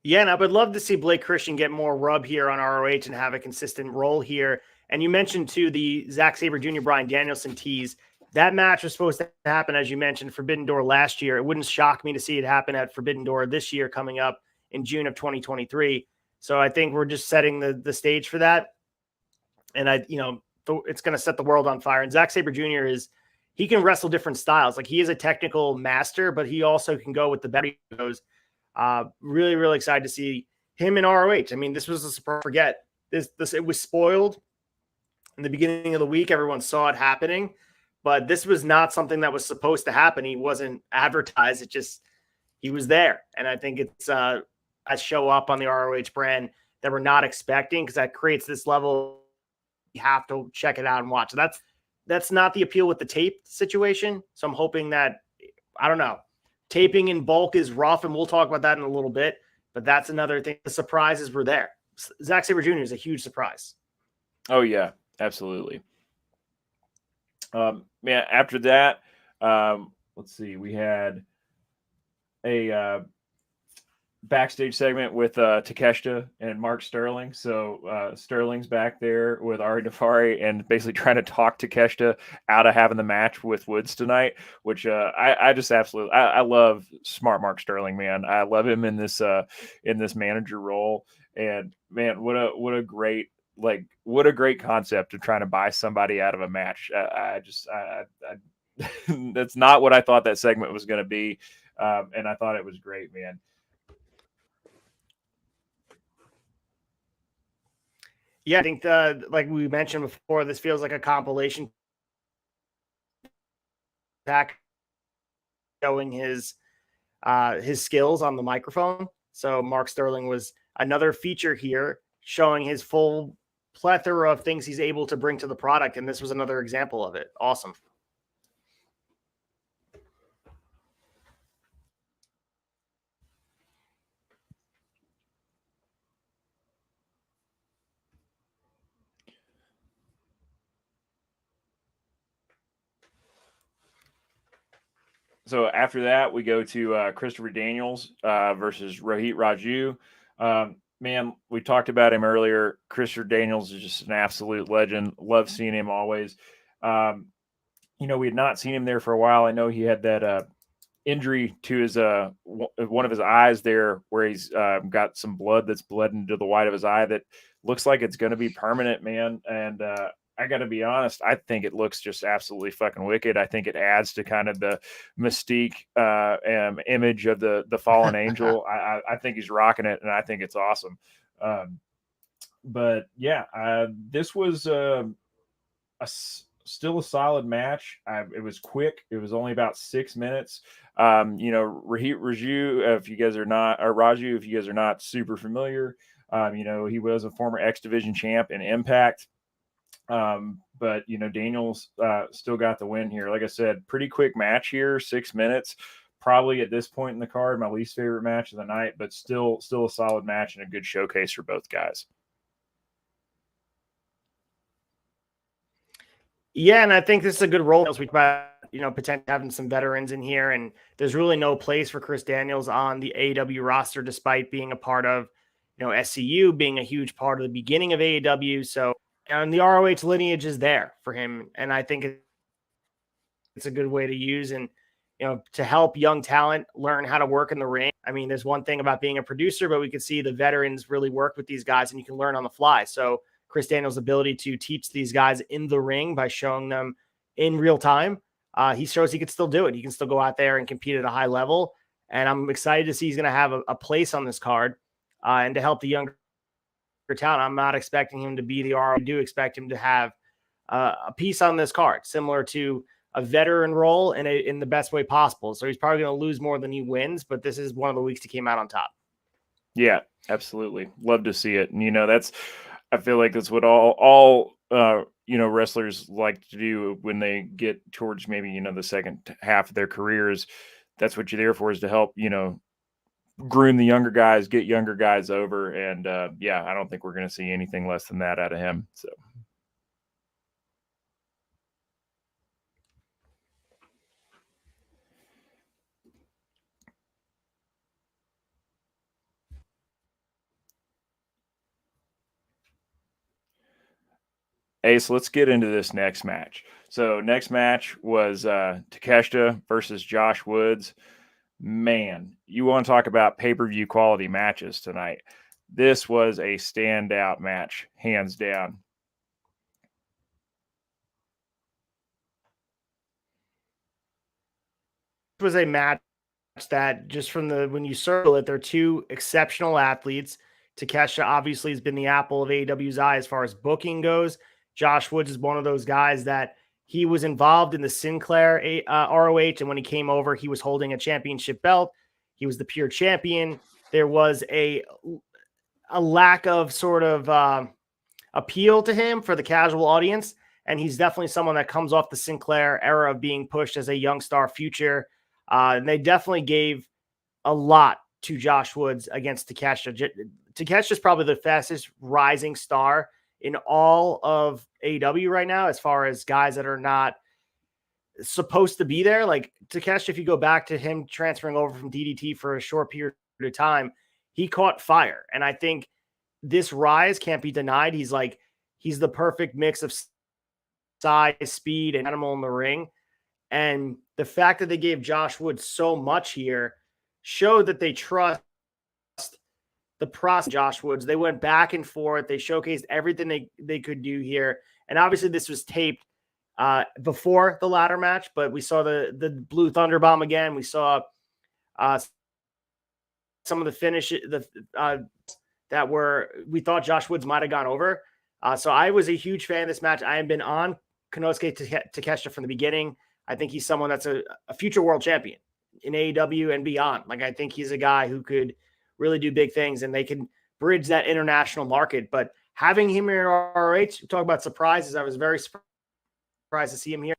Yeah, and I would love to see Blake Christian get more rub here on ROH and have a consistent role here. And you mentioned too the Zack Sabre Jr. Bryan Danielson tease. That match was supposed to happen, as you mentioned, Forbidden Door last year. It wouldn't shock me to see it happen at Forbidden Door this year coming up in June of 2023. So I think we're just setting the stage for that. And it's going to set the world on fire. And Zack Sabre Jr. he can wrestle different styles. Like he is a technical master, but he also can go with the better goes. Really, really excited to see him in ROH. I mean, this was a surprise. Forget this. It was spoiled in the beginning of the week. Everyone saw it happening. But this was not something that was supposed to happen. He wasn't advertised. He was there. And I think it's a show up on the ROH brand that we're not expecting, because that creates this level. You have to check it out and watch. So that's not the appeal with the tape situation. So I'm hoping that, I don't know, taping in bulk is rough, and we'll talk about that in a little bit. But that's another thing. The surprises were there. Zack Sabre Jr. is a huge surprise.
Oh, yeah, absolutely. Man, after that, let's see, we had a backstage segment with Takeshita and Mark Sterling. So Sterling's back there with Ari Daivari and basically trying to talk Takeshita out of having the match with Woods tonight, which I just absolutely I love smart Mark Sterling, man. I love him in this manager role. And man, what a great concept of trying to buy somebody out of a match. That's not what I thought that segment was going to be. And I thought it was great, man.
Yeah, I think like we mentioned before, this feels like a compilation pack showing his skills on the microphone. So Mark Sterling was another feature here, showing his full plethora of things he's able to bring to the product, and this was another example of it. Awesome.
So after that, we go to Christopher Daniels versus Rohit Raju. Man, we talked about him earlier. Christopher Daniels is just an absolute legend. Love seeing him always. We had not seen him there for a while. I know he had that injury to his one of his eyes there, where he's got some blood that's bled into the white of his eye that looks like it's going to be permanent, man. And I got to be honest, I think it looks just absolutely fucking wicked. I think it adds to kind of the mystique image of the fallen angel. I think he's rocking it, and I think it's awesome. But yeah, this was still a solid match. It was quick. It was only about 6 minutes. Raju, if you guys are not, or Raju, if you guys are not super familiar, he was a former X Division champ in Impact. But Daniels still got the win here. Like I said, pretty quick match here, 6 minutes. Probably at this point in the card, my least favorite match of the night, but still a solid match and a good showcase for both guys.
Yeah, and I think this is a good role as we talk about, potentially having some veterans in here, and there's really no place for Chris Daniels on the AEW roster, despite being a part of, SCU, being a huge part of the beginning of AEW. So, and the ROH lineage is there for him, and I think it's a good way to use and to help young talent learn how to work in the ring. I mean, there's one thing about being a producer, but we can see the veterans really work with these guys, and you can learn on the fly. So Chris Daniels' ability to teach these guys in the ring by showing them in real time, he shows he can still do it. He can still go out there and compete at a high level. And I'm excited to see he's going to have a place on this card and to help the younger talent. I'm not expecting him to be the ROH. I do expect him to have a piece on this card, similar to a veteran role in the best way possible. So he's probably going to lose more than he wins, but this is one of the weeks he came out on top.
Yeah, absolutely. Love to see it. And, I feel like that's what all wrestlers like to do when they get towards maybe, the second half of their careers. That's what you're there for, is to help, groom the younger guys, get younger guys over. And I don't think we're going to see anything less than that out of him. So. Hey, so let's get into this next match. So next match was TAKESHITA versus Josh Woods. Man, you want to talk about pay-per-view quality matches tonight. This was a standout match, hands down.
It was a match that just from when you circle it, they're two exceptional athletes. TAKESHITA obviously has been the apple of AEW's eye as far as booking goes. Josh Woods is one of those guys that he was involved in the Sinclair ROH, and when he came over, he was holding a championship belt. He was the pure champion. There was a lack of sort of appeal to him for the casual audience, and he's definitely someone that comes off the Sinclair era of being pushed as a young star future. And they definitely gave a lot to Josh Woods against TAKESHITA. TAKESHITA is probably the fastest rising star in all of AEW right now, as far as guys that are not supposed to be there. Like TAKESHITA, if you go back to him transferring over from DDT for a short period of time, he caught fire. And I think this rise can't be denied. He's the perfect mix of size, speed, and animal in the ring. And the fact that they gave Josh Woods so much here showed that they trust the process. Josh Woods, they went back and forth. They showcased everything they could do here. And obviously this was taped before the ladder match, but we saw the Blue Thunder Bomb again. We saw some of the finishes that we thought Josh Woods might have gone over. So I was a huge fan of this match. I have been on Konosuke TAKESHITA from the beginning. I think he's someone that's a future world champion in AEW and beyond. Like, I think he's a guy who could really do big things, and they can bridge that international market. But having him in ROH, talk about surprises. I was very surprised to see him here.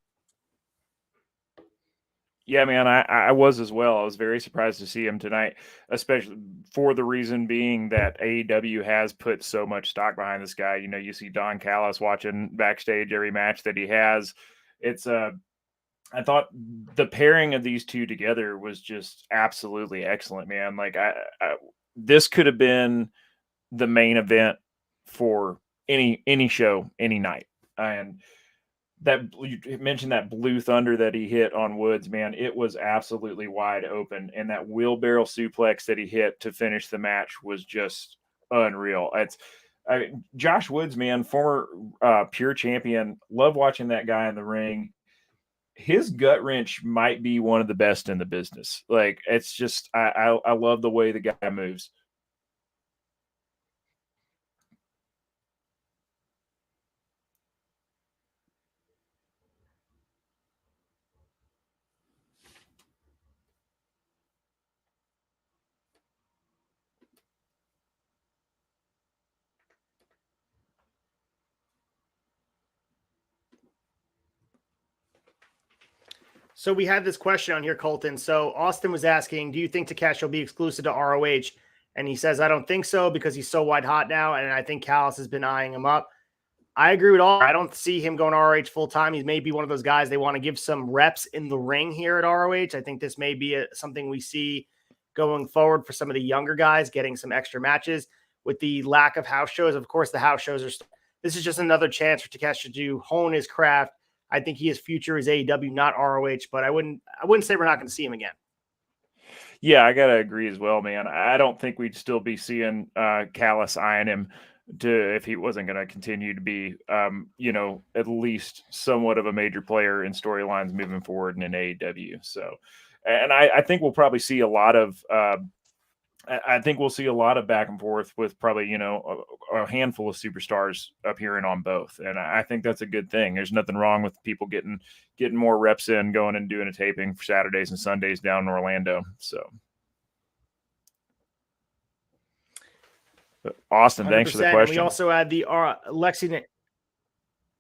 Yeah, man, I was as well. I was very surprised to see him tonight, especially for the reason being that AEW has put so much stock behind this guy. You see Don Callis watching backstage every match that he has. It's I thought the pairing of these two together was just absolutely excellent, man. Like this could have been the main event for any show, any night. And that you mentioned that Blue Thunder that he hit on Woods, man, it was absolutely wide open. And that wheelbarrow suplex that he hit to finish the match was just unreal. Josh Woods, man, former pure champion. Love watching that guy in the ring. His gut wrench might be one of the best in the business. Like, it's just, I love the way the guy moves.
So we had this question on here, Colton. So Austin was asking, do you think Takeshi will be exclusive to ROH? And he says, I don't think so because he's so white hot now. And I think Callis has been eyeing him up. I agree with all. I don't see him going to ROH full time. He may be one of those guys they want to give some reps in the ring here at ROH. I think this may be something we see going forward for some of the younger guys, getting some extra matches with the lack of house shows. Of course, the house shows are. This is just another chance for Takeshi to hone his craft. I think his future is AEW, not ROH. But I wouldn't say we're not going to see him again.
Yeah, I gotta agree as well, man. I don't think we'd still be seeing Callis eyeing him if he wasn't going to continue to be, at least somewhat of a major player in storylines moving forward in AEW. So, and I think we'll probably see a lot of, I think we'll see a lot of back and forth with probably, a handful of superstars appearing on both. And I think that's a good thing. There's nothing wrong with people getting more reps in, going and doing a taping for Saturdays and Sundays down in Orlando. So. Austin, thanks for the question.
And we also had the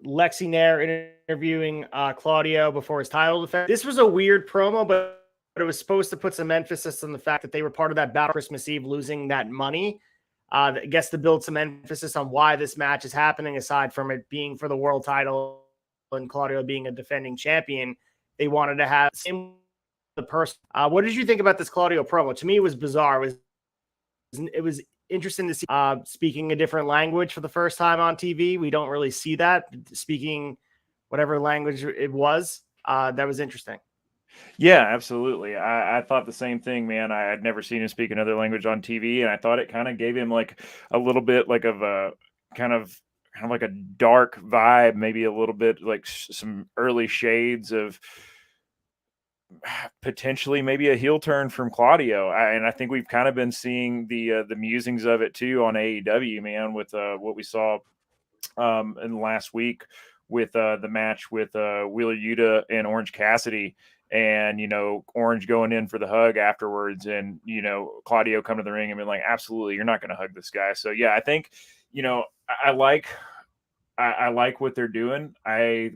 Lexi Nair interviewing Claudio before his title defense. This was a weird promo, but it was supposed to put some emphasis on the fact that they were part of that battle Christmas Eve, losing that money. I guess to build some emphasis on why this match is happening, aside from it being for the world title and Claudio being a defending champion. They wanted to have the person. What did you think about this Claudio promo? To me, it was bizarre. It was interesting to see speaking a different language for the first time on TV. We don't really see that, speaking whatever language it was. That was interesting.
Yeah, absolutely. I thought the same thing, man. I had never seen him speak another language on TV, and I thought it kind of gave him like a little bit like of a kind of like a dark vibe, maybe a little bit like some early shades of potentially maybe a heel turn from Claudio. And I think we've kind of been seeing the musings of it too on AEW, man, with what we saw in last week with the match with Wheeler Yuta and Orange Cassidy. And, Orange going in for the hug afterwards, and, Claudio come to the ring and be like, absolutely, you're not going to hug this guy. So, yeah, I think, I like what they're doing. I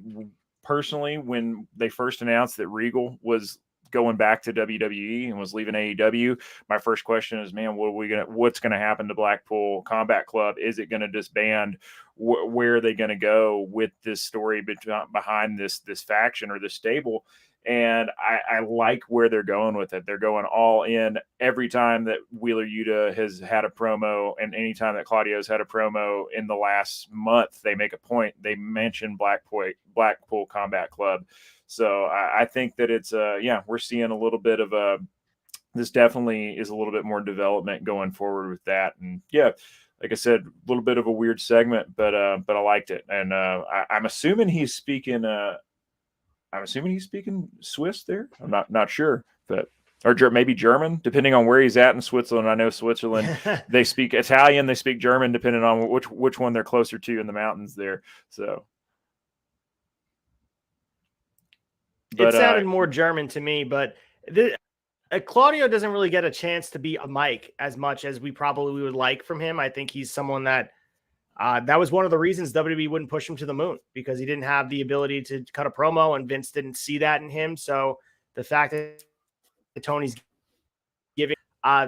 personally, when they first announced that Regal was going back to WWE and was leaving AEW, my first question is, man, what's going to happen to Blackpool Combat Club? Is it going to disband? Where are they going to go with this story behind this faction or this stable? And I like where they're going with it. They're going all in every time that Wheeler Yuta has had a promo, and anytime that Claudio's had a promo in the last month, they make a point. They mention Blackpool Combat Club. So I think that it's we're seeing a little bit of this definitely is a little bit more development going forward with that. And yeah, like I said, a little bit of a weird segment, but I liked it. And I'm assuming he's speaking Swiss there. I'm not sure, but or maybe German, depending on where he's at in Switzerland. I know Switzerland, they speak Italian, they speak German, depending on which one they're closer to in the mountains there. So,
but, it sounded more German to me, but Claudio doesn't really get a chance to be a mic as much as we would like from him. I think he's someone that that was one of the reasons WWE wouldn't push him to the moon, because he didn't have the ability to cut a promo, and Vince didn't see that in him. So the fact that Tony's giving,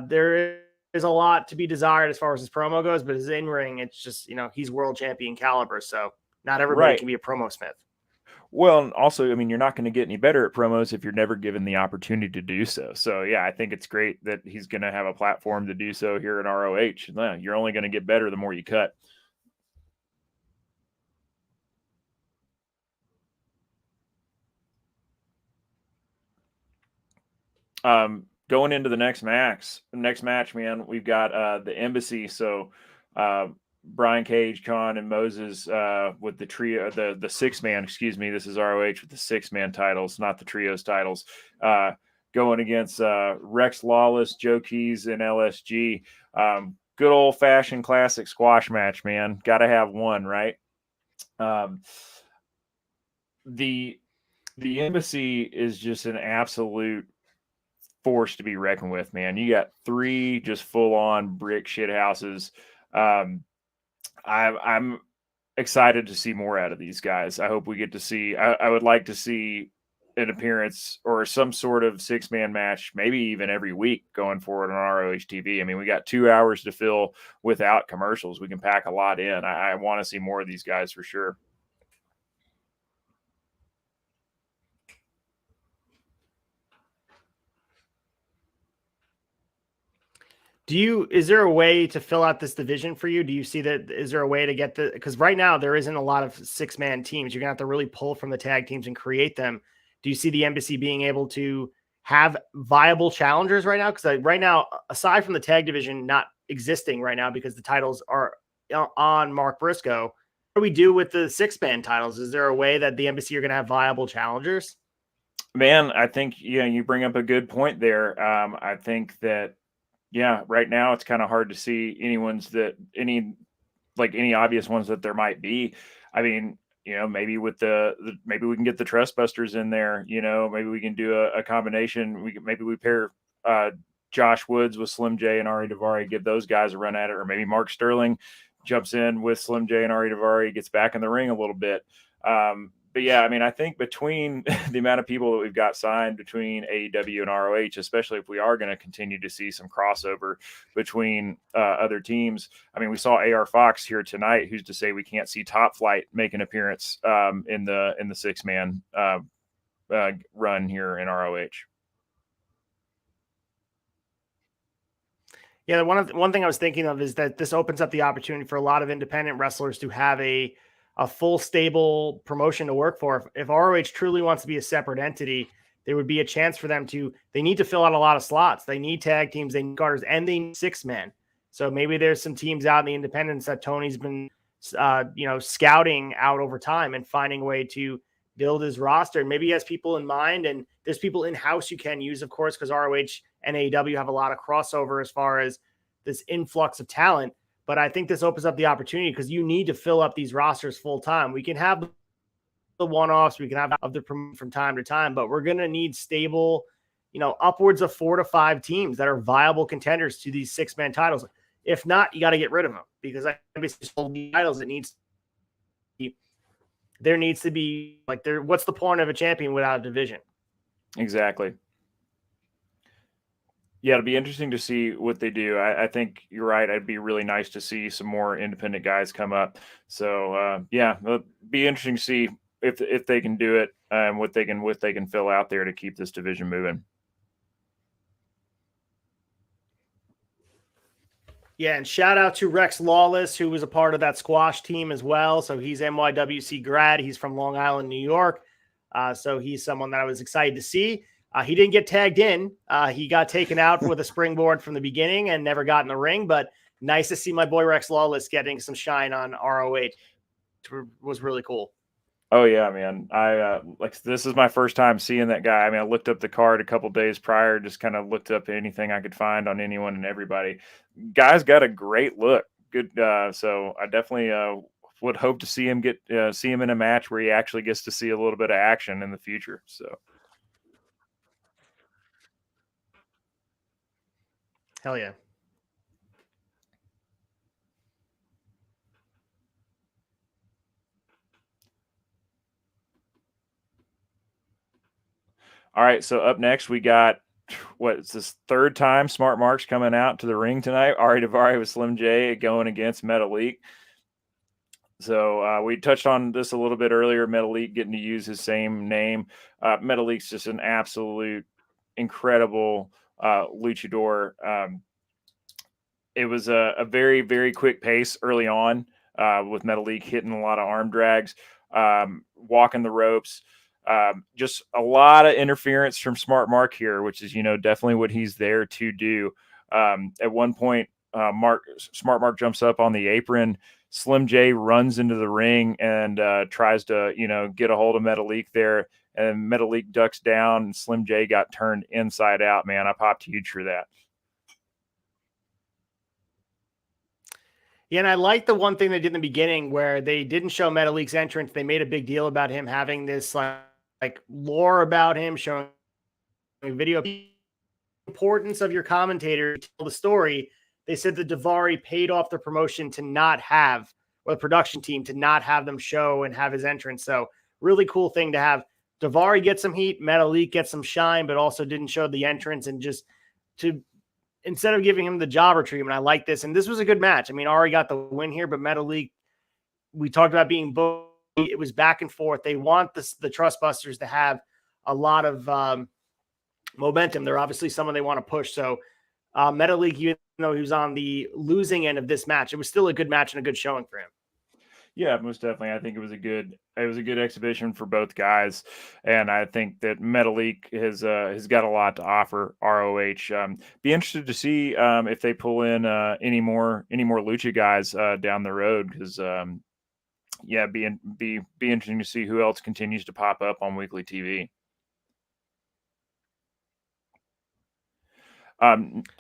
there is a lot to be desired as far as his promo goes, but his in-ring, it's just, he's world champion caliber. So not everybody can be a promo smith.
Well, and also, I mean, you're not going to get any better at promos if you're never given the opportunity to do so. So, yeah, I think it's great that he's going to have a platform to do so here in ROH. You're only going to get better the more you cut. Going into the next match, man, we've got the Embassy. So Brian Cage, Khan, and Moses with the trio, the 6-man, excuse me. This is ROH with the 6-man titles, not the trios titles. Going against Rex Lawless, Joe Keys, and LSG. Good old fashioned classic squash match, man. Got to have one, right? The embassy is just an absolute force to be reckoned with, man. You got 3 just full on brick shit houses. I'm excited to see more out of these guys. I hope we get to see. I would like to see an appearance or some sort of 6-man match, maybe even every week going forward on ROH TV. I mean, we got 2 hours to fill without commercials. We can pack a lot in. I want to see more of these guys for sure.
Is there a way to fill out this division for you? Do you see that? Is there a way to get because right now there isn't a lot of 6-man teams. You're gonna have to really pull from the tag teams and create them. Do you see the embassy being able to have viable challengers right now? Because right now, aside from the tag division not existing right now because the titles are on Mark Briscoe, what do we do with the 6-man titles? Is there a way that the embassy are going to have viable challengers?
Man, I think you bring up a good point there. I think that right now it's kind of hard to see any obvious ones that there might be. I mean, maybe with maybe we can get the Trustbusters in there. Maybe we can do a combination. Maybe we pair Josh Woods with Slim J and Ari Daivari, give those guys a run at it, or maybe Mark Sterling jumps in with Slim J and Ari Daivari, gets back in the ring a little bit. But yeah, I mean, I think between the amount of people that we've got signed between AEW and ROH, especially if we are going to continue to see some crossover between other teams. I mean, we saw AR Fox here tonight. Who's to say we can't see Top Flight make an appearance in the 6-man run here in ROH?
Yeah, one thing I was thinking of is that this opens up the opportunity for a lot of independent wrestlers to have a full stable promotion to work for. If ROH truly wants to be a separate entity, there would be a chance for them they need to fill out a lot of slots. They need tag teams, they need garters, and they need 6-men. So maybe there's some teams out in the independents that Tony's been, scouting out over time and finding a way to build his roster. Maybe he has people in mind, and there's people in-house you can use, of course, because ROH and AEW have a lot of crossover as far as this influx of talent. But I think this opens up the opportunity because you need to fill up these rosters full time. We can have the one-offs, we can have the from time to time, but we're going to need stable, upwards of 4 to 5 teams that are viable contenders to these 6-man titles. If not, you got to get rid of them because titles there needs to be what's the point of a champion without a division?
Exactly. Yeah, it'll be interesting to see what they do. I think you're right. It'd be really nice to see some more independent guys come up. So it'll be interesting to see if they can do it and what they can fill out there to keep this division moving.
Yeah, and shout out to Rex Lawless, who was a part of that squash team as well. So he's NYWC grad. He's from Long Island, New York. So he's someone that I was excited to see. He didn't get tagged in. He got taken out with a springboard from the beginning and never got in the ring. But nice to see my boy Rex Lawless getting some shine on ROH. It was really cool.
Oh yeah, man. This is my first time seeing that guy. I mean, I looked up the card a couple days prior, just kind of looked up anything I could find on anyone and everybody. Guy's got a great look. Good. So I definitely would hope to see him see him in a match where he actually gets to see a little bit of action in the future. So.
Hell yeah.
All right, so up next we got it's this 3rd time Smart Mark's coming out to the ring tonight. Ari Daivari with Slim J going against Metalik. So we touched on this a little bit earlier. Metalik getting to use his same name. Metalik's just an absolute incredible luchador. It was a very, very quick pace early on with Metalik hitting a lot of arm drags, walking the ropes. Just a lot of interference from Smart Mark here, which is, definitely what he's there to do. At one point, Smart Mark jumps up on the apron. Slim J runs into the ring and tries to, get a hold of Metalik there. And Metalik ducks down, and Slim J got turned inside out, man. I popped huge for that.
Yeah, and I like the one thing they did in the beginning where they didn't show Metalik's entrance. They made a big deal about him having this like lore about him, showing video. Importance of your commentator to tell the story. They said that Daivari paid off the promotion to not have, or the production team to not have them show and have his entrance. So really cool thing to have Daivari get some heat, Metalik get some shine, but also didn't show the entrance, and just to, instead of giving him the jobber treatment, I like this. And this was a good match. I mean, Ari got the win here, but Metalik, we talked about being both. It was back and forth. They want the Trustbusters to have a lot of momentum. They're obviously someone they want to push. So Metalik, even though he was on the losing end of this match, it was still a good match and a good showing for him.
Yeah, most definitely. I think it was a good exhibition for both guys, and I think that Metalik has got a lot to offer ROH. Be interested to see if they pull in any more Lucha guys down the road, because be interesting to see who else continues to pop up on weekly TV.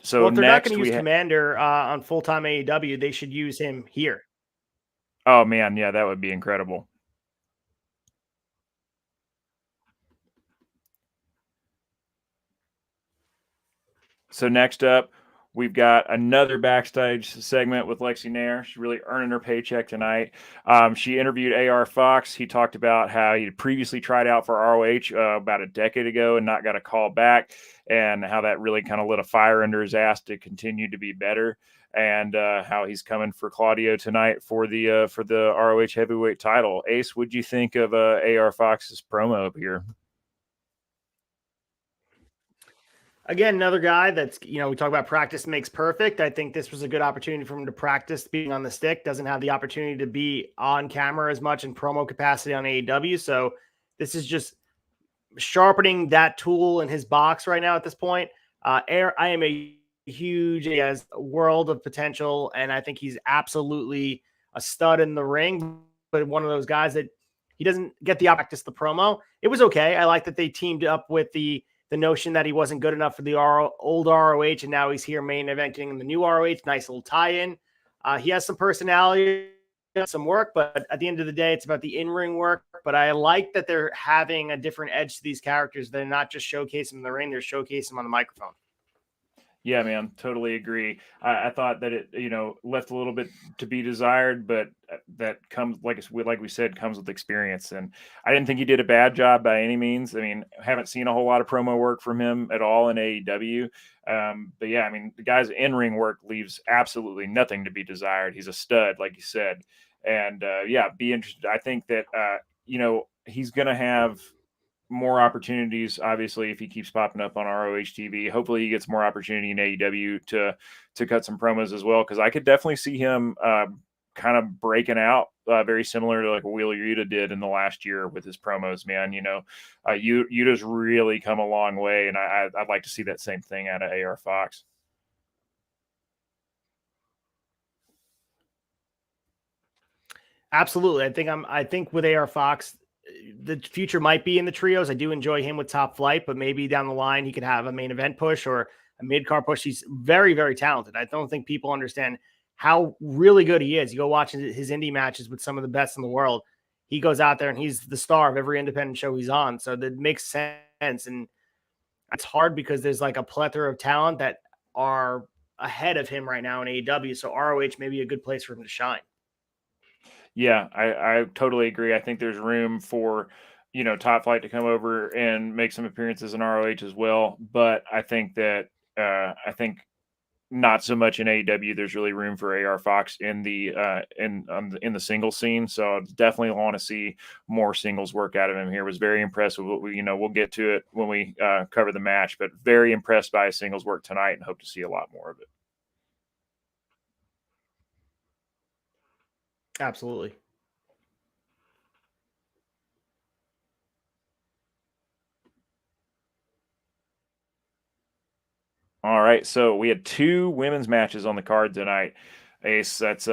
So
if they're not
next
going to use Commander on full-time AEW, they should use him here.
Oh man, yeah, that would be incredible. So next up, we've got another backstage segment with Lexi Nair. She's really earning her paycheck tonight. She interviewed AR Fox. He talked about how he previously tried out for ROH about a decade ago and not got a call back, and how that really kind of lit a fire under his ass to continue to be better, and how he's coming for Claudio tonight for the ROH heavyweight title. Ace, what'd you think of AR Fox's promo up here?
Again, another guy that's, we talk about practice makes perfect. I think this was a good opportunity for him to practice being on the stick. Doesn't have the opportunity to be on camera as much in promo capacity on AEW. So this is just sharpening that tool in his box right now at this point. I am a huge, he has a world of potential, and I think he's absolutely a stud in the ring, but one of those guys that he doesn't get the practice, the promo. It was okay. I like that they teamed up with the notion that he wasn't good enough for the old ROH, and now he's here main eventing in the new ROH. Nice little tie-in. He has some personality, some work, but at the end of the day, it's about the in-ring work. But I like that they're having a different edge to these characters. They're not just showcasing them in the ring, they're showcasing them on the microphone.
Yeah, man, totally agree. I thought that it, left a little bit to be desired, but that comes, like we said, comes with experience. And I didn't think he did a bad job by any means. I mean, I haven't seen a whole lot of promo work from him at all in AEW. But yeah, I mean, the guy's in-ring work leaves absolutely nothing to be desired. He's a stud, like you said. And yeah, be interested. I think that, he's going to have more opportunities, obviously, if he keeps popping up on ROH TV. Hopefully he gets more opportunity in AEW to cut some promos as well, because I could definitely see him kind of breaking out, very similar to like Wheeler Yuta did in the last year with his promos, man. Yuta's really come a long way, and I'd like to see that same thing out of AR Fox.
Absolutely. I think with AR Fox, the future might be in the trios. I do enjoy him with Top Flight, but maybe down the line he could have a main event push or a mid-card push. He's very, very talented. I don't think people understand how really good he is. You go watch his indie matches with some of the best in the world. He goes out there and he's the star of every independent show he's on. So that makes sense. And it's hard because there's like a plethora of talent that are ahead of him right now in AEW. So ROH may be a good place for him to shine.
Yeah, I totally agree. I think there's room for, Top Flight to come over and make some appearances in ROH as well. But I think that not so much in AEW. There's really room for AR Fox in the in the single scene. So I definitely want to see more singles work out of him here. Was very impressed with what we'll get to it when we cover the match, but very impressed by his singles work tonight and hope to see a lot more of it.
Absolutely.
All right, so we had 2 women's matches on the card tonight. Ace, that's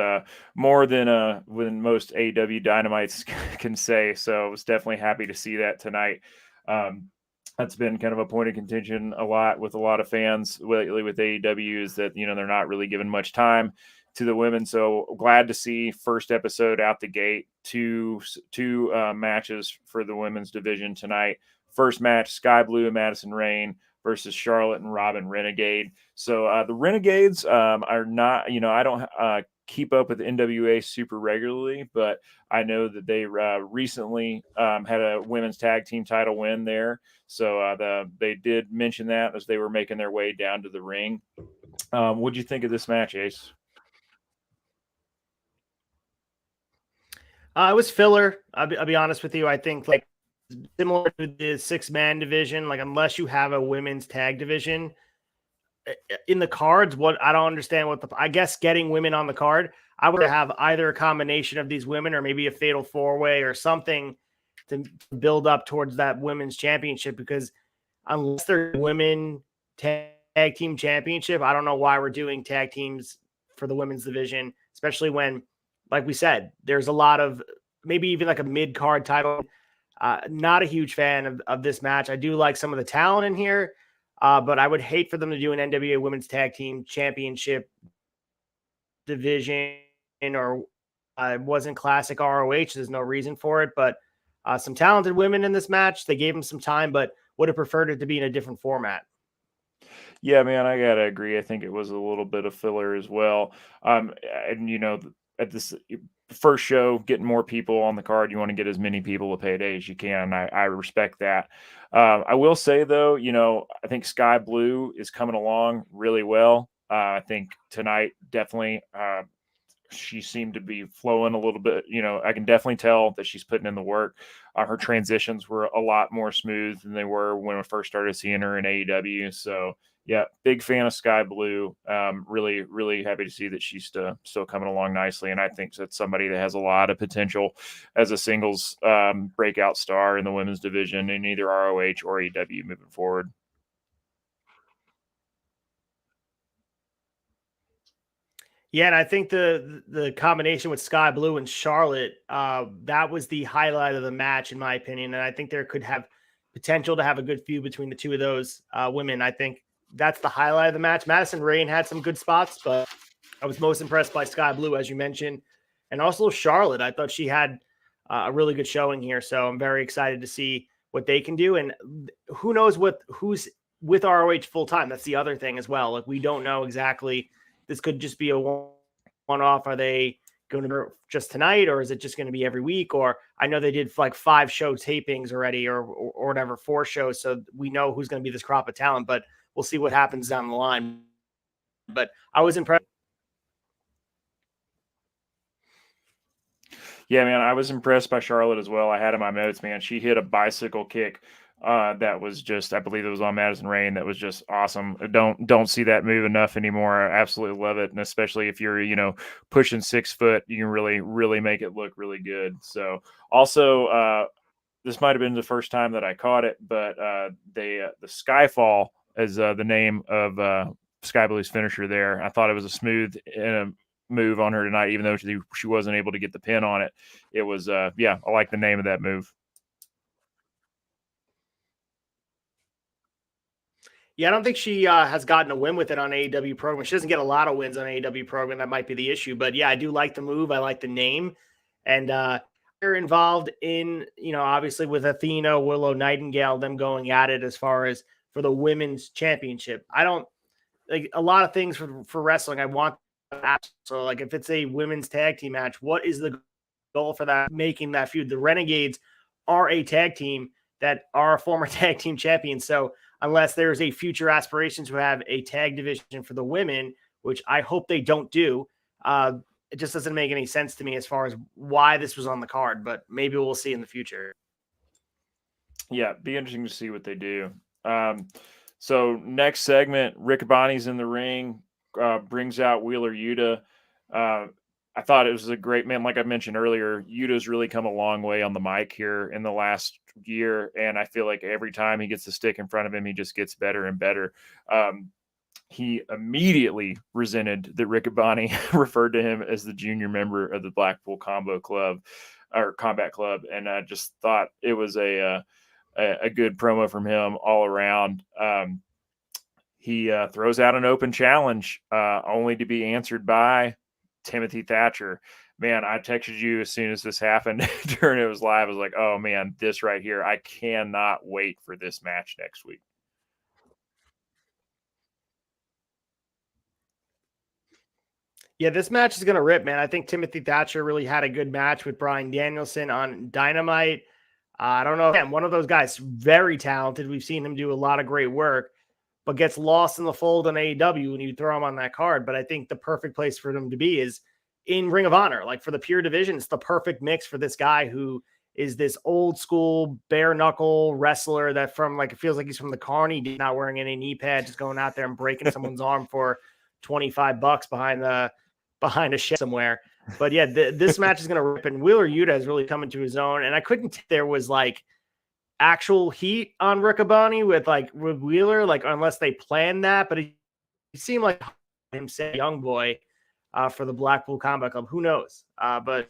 more than most AEW Dynamites can say. So I was definitely happy to see that tonight. That's been kind of a point of contention a lot with a lot of fans lately with AEW, is that they're not really given much time to the women. So glad to see first episode out the gate, two matches for the women's division tonight. First match, Sky Blue and Madison Rayne versus Charlotte and Robin Renegade. So the Renegades are not, I don't keep up with NWA super regularly, but I know that they recently had a women's tag team title win there. So they did mention that as they were making their way down to the ring. What'd you think of this match, Ace?
It was filler. I'll be honest with you. I think like similar to the 6-man division, like unless you have a women's tag division in the cards, what I don't understand I guess getting women on the card, I would have either a combination of these women or maybe a fatal 4-way or something to build up towards that women's championship, because unless they're women tag team championship, I don't know why we're doing tag teams for the women's division, especially when, like we said, there's a lot of maybe even like a mid-card title. Not a huge fan of this match. I do like some of the talent in here, but I would hate for them to do an NWA Women's Tag Team Championship division, or it wasn't classic ROH. There's no reason for it, but some talented women in this match. They gave them some time, but would have preferred it to be in a different format.
Yeah, man, I gotta agree. I think it was a little bit of filler as well. And at this first show, getting more people on the card, you want to get as many people a payday as you can. I respect that. I will say though, I think Sky Blue is coming along really well. I think tonight definitely she seemed to be flowing a little bit. I can definitely tell that she's putting in the work. Her transitions were a lot more smooth than they were when we first started seeing her in AEW. So yeah, big fan of Sky Blue. Really, really happy to see that she's still coming along nicely. And I think that's somebody that has a lot of potential as a singles breakout star in the women's division in either ROH or AEW moving forward.
Yeah, and I think the combination with Sky Blue and Charlotte, that was the highlight of the match, in my opinion. And I think there could have potential to have a good feud between the two of those women. I think that's the highlight of the match. Madison Rayne had some good spots, but I was most impressed by Sky Blue, as you mentioned. And also Charlotte. I thought she had a really good showing here. So I'm very excited to see what they can do. And who knows who's with ROH full time. That's the other thing as well. Like, we don't know exactly. This could just be a one-off. Are they going to be just tonight, or is it just going to be every week? Or I know they did like 5 show tapings already, or whatever, 4 shows. So we know who's going to be this crop of talent, but we'll see what happens down the line. But I was impressed.
Yeah, man, I was impressed by Charlotte as well. I had in my notes, man, she hit a bicycle kick that was just, I believe it was on Madison Rayne. That was just awesome. Don't see that move enough anymore. I absolutely love it, and especially if you're pushing 6 foot, you can really really make it look really good. So also, this might have been the first time that I caught it, but the Skyfall is the name of Sky Blue's finisher there. I thought it was a smooth move on her tonight, even though she wasn't able to get the pin on it. It was I like the name of that move.
Yeah, I don't think she has gotten a win with it on AEW program. She doesn't get a lot of wins on AEW program. That might be the issue. But yeah, I do like the move. I like the name. And they're involved in, obviously with Athena, Willow Nightingale, them going at it as far as for the women's championship. I don't like a lot of things for wrestling. I want so like if it's a women's tag team match, what is the goal for that, making that feud? The Renegades are a tag team that are a former tag team champions. So unless there's a future aspiration to have a tag division for the women, which I hope they don't do, it just doesn't make any sense to me as far as why this was on the card, but maybe we'll see in the future.
Yeah, be interesting to see what they do. So next segment, Riccaboni's in the ring, brings out Wheeler Yuta. I thought it was a great man. Like I mentioned earlier, Yuta's really come a long way on the mic here in the last year. And I feel like every time he gets the stick in front of him, he just gets better and better. he immediately resented that Riccaboni referred to him as the junior member of the Blackpool Combo Club or Combat Club. And I just thought it was a good promo from him all around. He throws out an open challenge only to be answered by Timothy Thatcher. Man, I texted you as soon as this happened during it was live. I was like, oh man, this right here. I cannot wait for this match next week.
Yeah, this match is going to rip, man. I think Timothy Thatcher really had a good match with Bryan Danielson on Dynamite. I don't know. Again, one of those guys, very talented. We've seen him do a lot of great work, but gets lost in the fold on AEW when you throw him on that card. But I think the perfect place for him to be is in Ring of Honor. Like for the pure division, it's the perfect mix for this guy who is this old school bare knuckle wrestler that from like, it feels like he's from the Carney, not wearing any knee pad, just going out there and breaking someone's arm for $25 behind a shed somewhere. But yeah, this match is going to rip, and Wheeler Yuta is really coming to his own. And I couldn't, there was like actual heat on Riccaboni with Wheeler, like unless they planned that, but it seemed like him say young boy for the Blackpool Combat Club. Who knows? But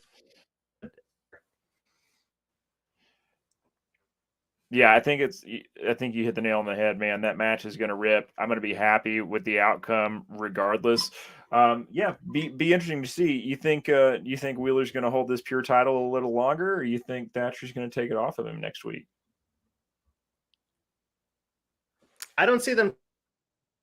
yeah, I think you hit the nail on the head, man. That match is going to rip. I'm going to be happy with the outcome regardless. Yeah, be interesting to see. You think Wheeler's going to hold this pure title a little longer, or you think Thatcher's going to take it off of him next week?
I don't see them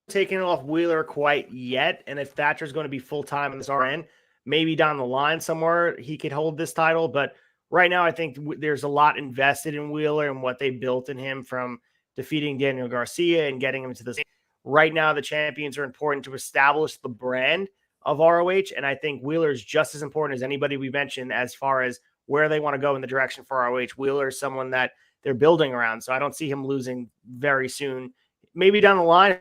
taking it off Wheeler quite yet. And if Thatcher's going to be full-time in this RN, maybe down the line somewhere he could hold this title. But right now, I think there's a lot invested in Wheeler and what they built in him from defeating Daniel Garcia and getting him to this. Right now, the champions are important to establish the brand of ROH. And I think Wheeler is just as important as anybody we mentioned as far as where they want to go in the direction for ROH. Wheeler is someone that they're building around. So I don't see him losing very soon. Maybe down the line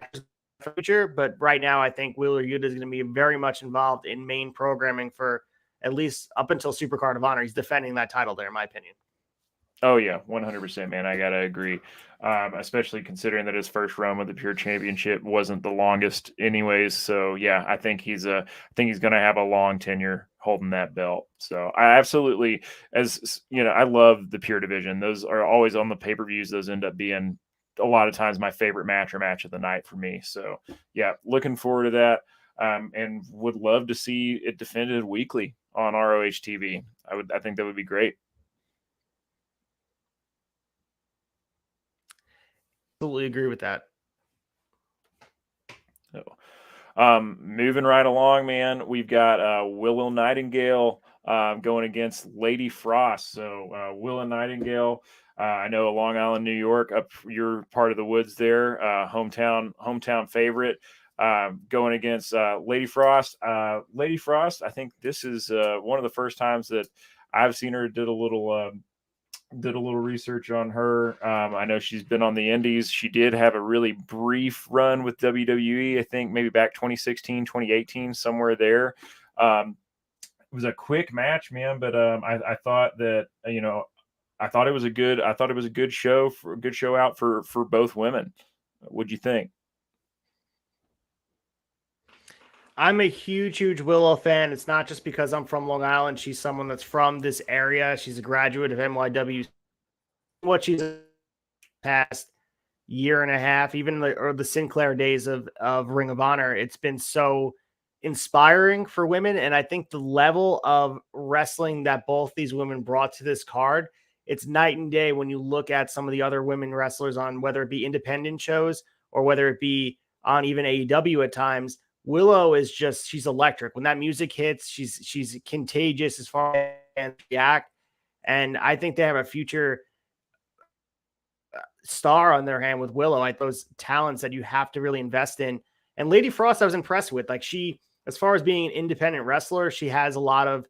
future, but right now I think Wheeler Yuta is going to be very much involved in main programming for at least up until Supercard of Honor. He's defending that title there, in my opinion.
Oh yeah, 100%, man. I gotta agree, especially considering that his first run with the Pure Championship wasn't the longest, anyways. So yeah, I think he's going to have a long tenure holding that belt. So I absolutely, as you know, I love the Pure division. Those are always on the pay-per-views. Those end up being a lot of times my favorite match or match of the night for me. So yeah, looking forward to that, and would love to see it defended weekly on ROH TV. I think that would be great.
Absolutely agree with that.
Moving right along, man, we've got Willow Nightingale going against Lady Frost. So Willow Nightingale, I know Long Island, New York, up your part of the woods there, hometown favorite, going against Lady Frost. Lady Frost, I think this is one of the first times that I've seen her. Did a little research on her. I know she's been on the indies. She did have a really brief run with WWE, I think maybe back 2016, 2018, somewhere there. It was a quick match, man, but I thought that, I thought it was a good show out for both women. What'd you think?
I'm a huge Willow fan. It's not just because I'm from Long Island. She's someone that's from this area. She's a graduate of NYW. What she's past year and a half, even the Sinclair days of Ring of Honor, it's been so inspiring for women. And I think the level of wrestling that both these women brought to this card, it's night and day when you look at some of the other women wrestlers on whether it be independent shows or whether it be on even AEW at times. Willow is just, she's electric. When that music hits, she's contagious as far as react. And I think they have a future star on their hand with Willow, like those talents that you have to really invest in. And Lady Frost, I was impressed with. Like she, as far as being an independent wrestler, she has a lot of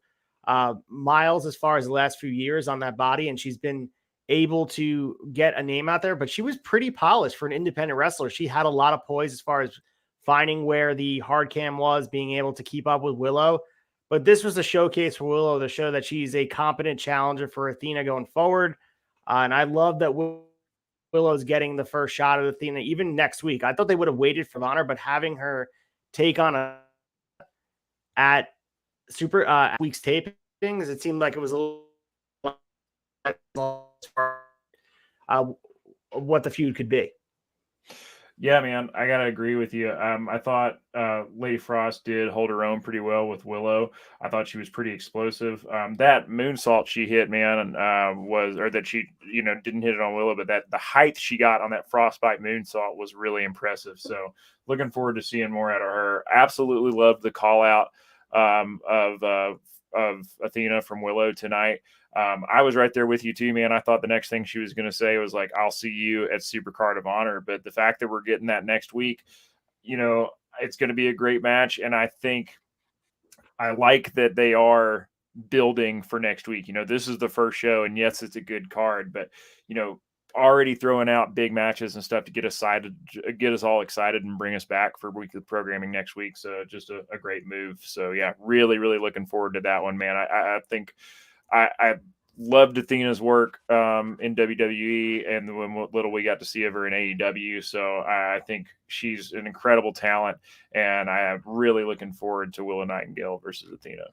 miles as far as the last few years on that body. And she's been able to get a name out there, but she was pretty polished for an independent wrestler. She had a lot of poise as far as finding where the hard cam was, being able to keep up with Willow. But this was a showcase for Willow to show that she's a competent challenger for Athena going forward. And I love that Willow Willow's getting the first shot at Athena even next week. I thought they would have waited for Honor, but having her take on at week's tapings, it seemed like it was a little what the feud could be.
Yeah, man, I gotta agree with you. I thought Lady Frost did hold her own pretty well with Willow. I thought she was pretty explosive. That moonsault she hit, man, that she didn't hit it on Willow, but that the height she got on that frostbite moonsault was really impressive. So looking forward to seeing more out of her. Absolutely loved the call out of Athena from Willow tonight. I was right there with you too, man. I thought the next thing she was going to say was like, I'll see you at Supercard of Honor. But the fact that we're getting that next week, it's going to be a great match. And I think I like that they are building for next week. This is the first show, and yes, it's a good card, but, already throwing out big matches and stuff to get us all excited and bring us back for weekly programming next week. So just a great move. So yeah, really, really looking forward to that one, man. I think I loved Athena's work in WWE and what little we got to see of her in AEW. So I think she's an incredible talent, and I am really looking forward to Willow Nightingale versus Athena.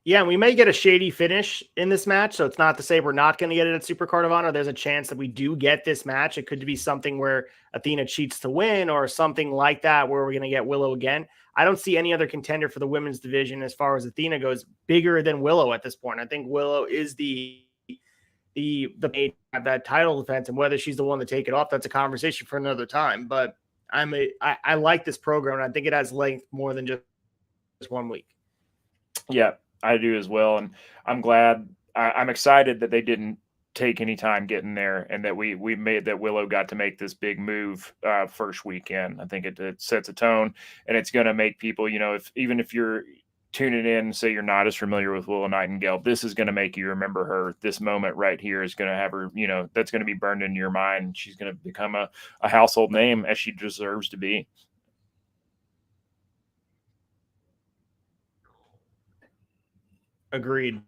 Yeah, and we may get a shady finish in this match, so it's not to say we're not going to get it at Supercard of Honor. There's a chance that we do get this match. It could be something where Athena cheats to win or something like that, where we're going to get Willow again. I don't see any other contender for the women's division as far as Athena goes bigger than Willow at this point. I think Willow is the that title defense, and whether she's the one to take it off, that's a conversation for another time. But I like this program, and I think it has length more than just 1 week.
Yeah, I do as well. And I'm glad, I'm excited that they didn't take any time getting there, and that we made that Willow got to make this big move first weekend. I think it sets a tone, and it's going to make people, even if you're tuning in and say you're not as familiar with Willow Nightingale, this is going to make you remember her. This moment right here is going to have her, that's going to be burned into your mind. She's going to become a household name, as she deserves to be.
Agreed.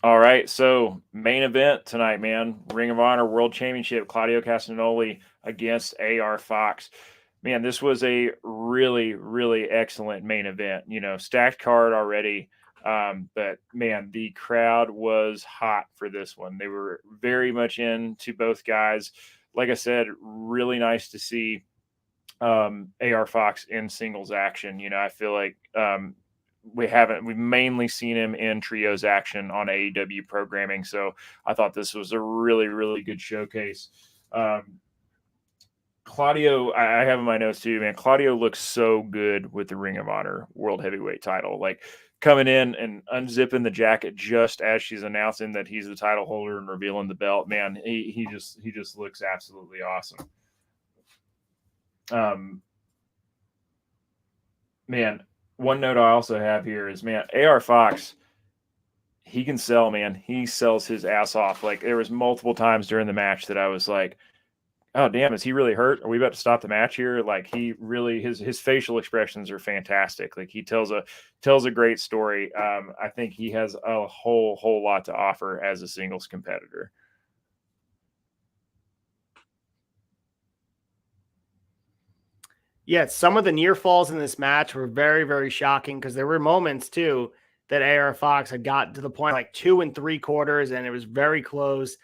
All right, so main event tonight, man. Ring of Honor World Championship, Claudio Castagnoli against AR Fox. Man, this was a really, really excellent main event. Stacked card already, but man, the crowd was hot for this one. They were very much into both guys. Like I said, really nice to see AR Fox in singles action. I feel like we've mainly seen him in trios action on AEW programming. So I thought this was a really, really good showcase. Claudio, I have in my notes too, man. Claudio looks so good with the Ring of Honor World Heavyweight title. Like coming in and unzipping the jacket just as she's announcing that he's the title holder and revealing the belt. Man, he just looks absolutely awesome. Man, one note I also have here is, man, AR Fox, he can sell, man. He sells his ass off. Like there was multiple times during the match that I was like, oh damn, is he really hurt? Are we about to stop the match here? Like he really, his facial expressions are fantastic. Like he tells a great story. I think he has a whole lot to offer as a singles competitor.
Yeah, some of the near falls in this match were very, very shocking, because there were moments too that AR Fox had gotten to the point like 2 3/4, and it was very close.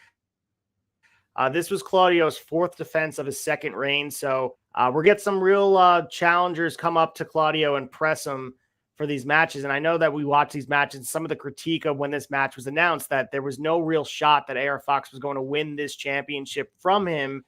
This was Claudio's 4th defense of his 2nd reign. So we'll get some real challengers come up to Claudio and press him for these matches. And I know that we watched these matches, some of the critique of when this match was announced, that there was no real shot that AR Fox was going to win this championship from him.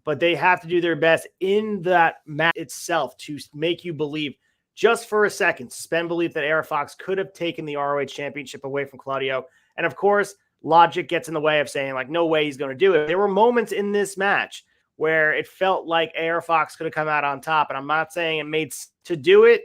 But they have to do their best in that match itself to make you believe, just for a second, suspend belief that AR Fox could have taken the ROH championship away from Claudio. And of course, logic gets in the way of saying, like, no way he's going to do it. There were moments in this match where it felt like AR Fox could have come out on top. And I'm not saying it made to do it.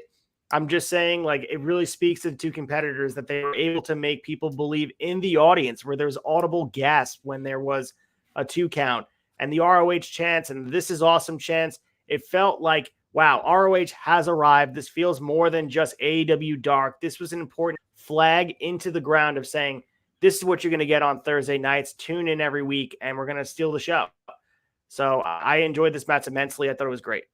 I'm just saying, like, it really speaks to the two competitors that they were able to make people believe in the audience, where there was audible gasp when there was a 2 count. And the ROH chants and this is awesome chants, it felt like wow, ROH has arrived. This feels more than just AEW Dark. This was an important flag into the ground of saying, this is what you're going to get on Thursday nights. Tune in every week, and we're going to steal the show. So I enjoyed this match immensely. I thought it was great.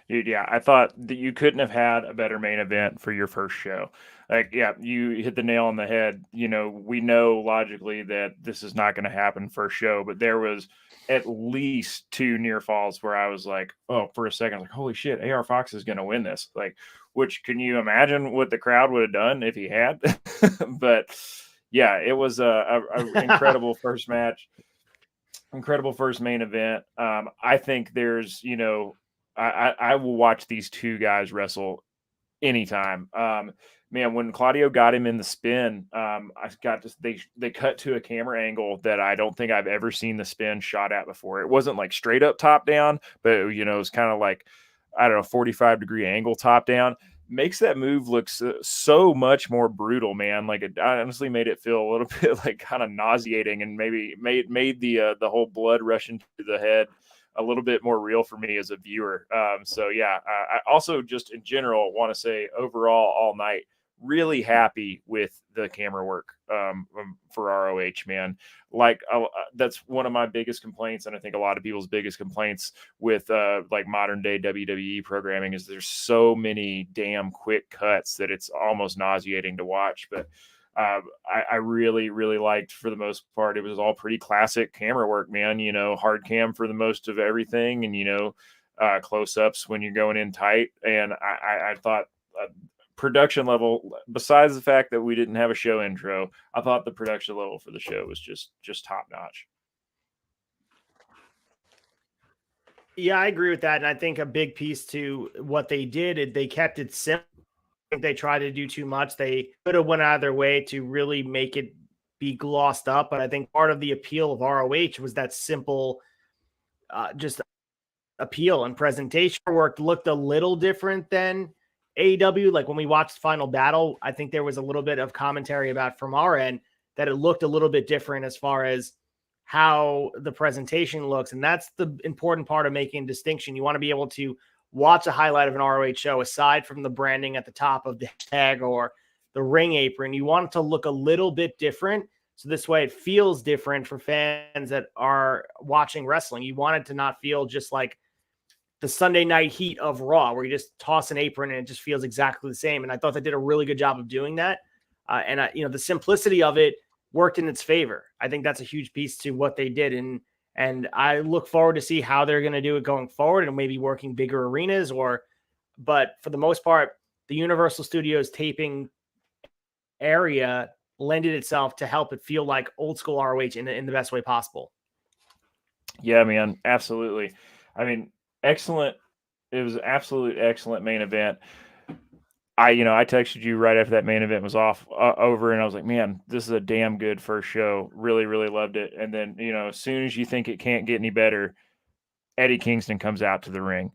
Dude, yeah, I thought that you couldn't have had a better main event for your first show. Like, yeah, you hit the nail on the head. You know, we know logically that this is not going to happen first show, but there was at least 2 near falls where I was like, oh, for a second, like, holy shit, AR Fox is going to win this. Like, which can you imagine what the crowd would have done if he had? But yeah, it was a incredible first match, incredible first main event. I think there's, you know, I will watch these 2 guys wrestle anytime. Man, when Claudio got him in the spin, I got to, they cut to a camera angle that I don't think I've ever seen the spin shot at before. It wasn't like straight up top down, but you know, it's kind of like, I don't know, 45-degree angle top down. Makes that move look so much more brutal, man. Like, it honestly made it feel a little bit like kind of nauseating, and maybe made the whole blood rushing to the head a little bit more real for me as a viewer. So yeah, I also just in general want to say overall all night, really happy with the camera work for ROH, man. Like that's one of my biggest complaints, and I think a lot of people's biggest complaints with like modern day WWE programming is there's so many damn quick cuts that it's almost nauseating to watch. But I really, really liked, for the most part, it was all pretty classic camera work, man. You know, hard cam for the most of everything, and, you know, close ups when you're going in tight. And I thought production level, besides the fact that we didn't have a show intro, I thought the production level for the show was just top notch.
Yeah, I agree with that. And I think a big piece to what they did, they kept it simple. They tried to do too much. They could have went out of their way to really make it be glossed up. But I think part of the appeal of ROH was that simple, just appeal and presentation work looked a little different than AEW. Like when we watched Final Battle, I think there was a little bit of commentary about from our end that it looked a little bit different as far as how the presentation looks. And that's the important part of making a distinction. You want to be able to watch a highlight of an ROH show aside from the branding at the top of the tag or the ring apron. You want it to look a little bit different. So this way it feels different for fans that are watching wrestling. You want it to not feel just like the Sunday night heat of Raw, where you just toss an apron and it just feels exactly the same. And I thought they did a really good job of doing that. You know, the simplicity of it worked in its favor. I think that's a huge piece to what they did. And I look forward to see how they're going to do it going forward, and maybe working bigger arenas but for the most part, the Universal Studios taping area lended itself to help it feel like old school ROH in the best way possible.
Yeah, man. Absolutely. I mean, excellent. It was an absolute excellent main event. I texted you right after that main event was over, and I was like, man, this is a damn good first show. Really, really loved it. And then, you know, as soon as you think it can't get any better, Eddie Kingston comes out to the ring.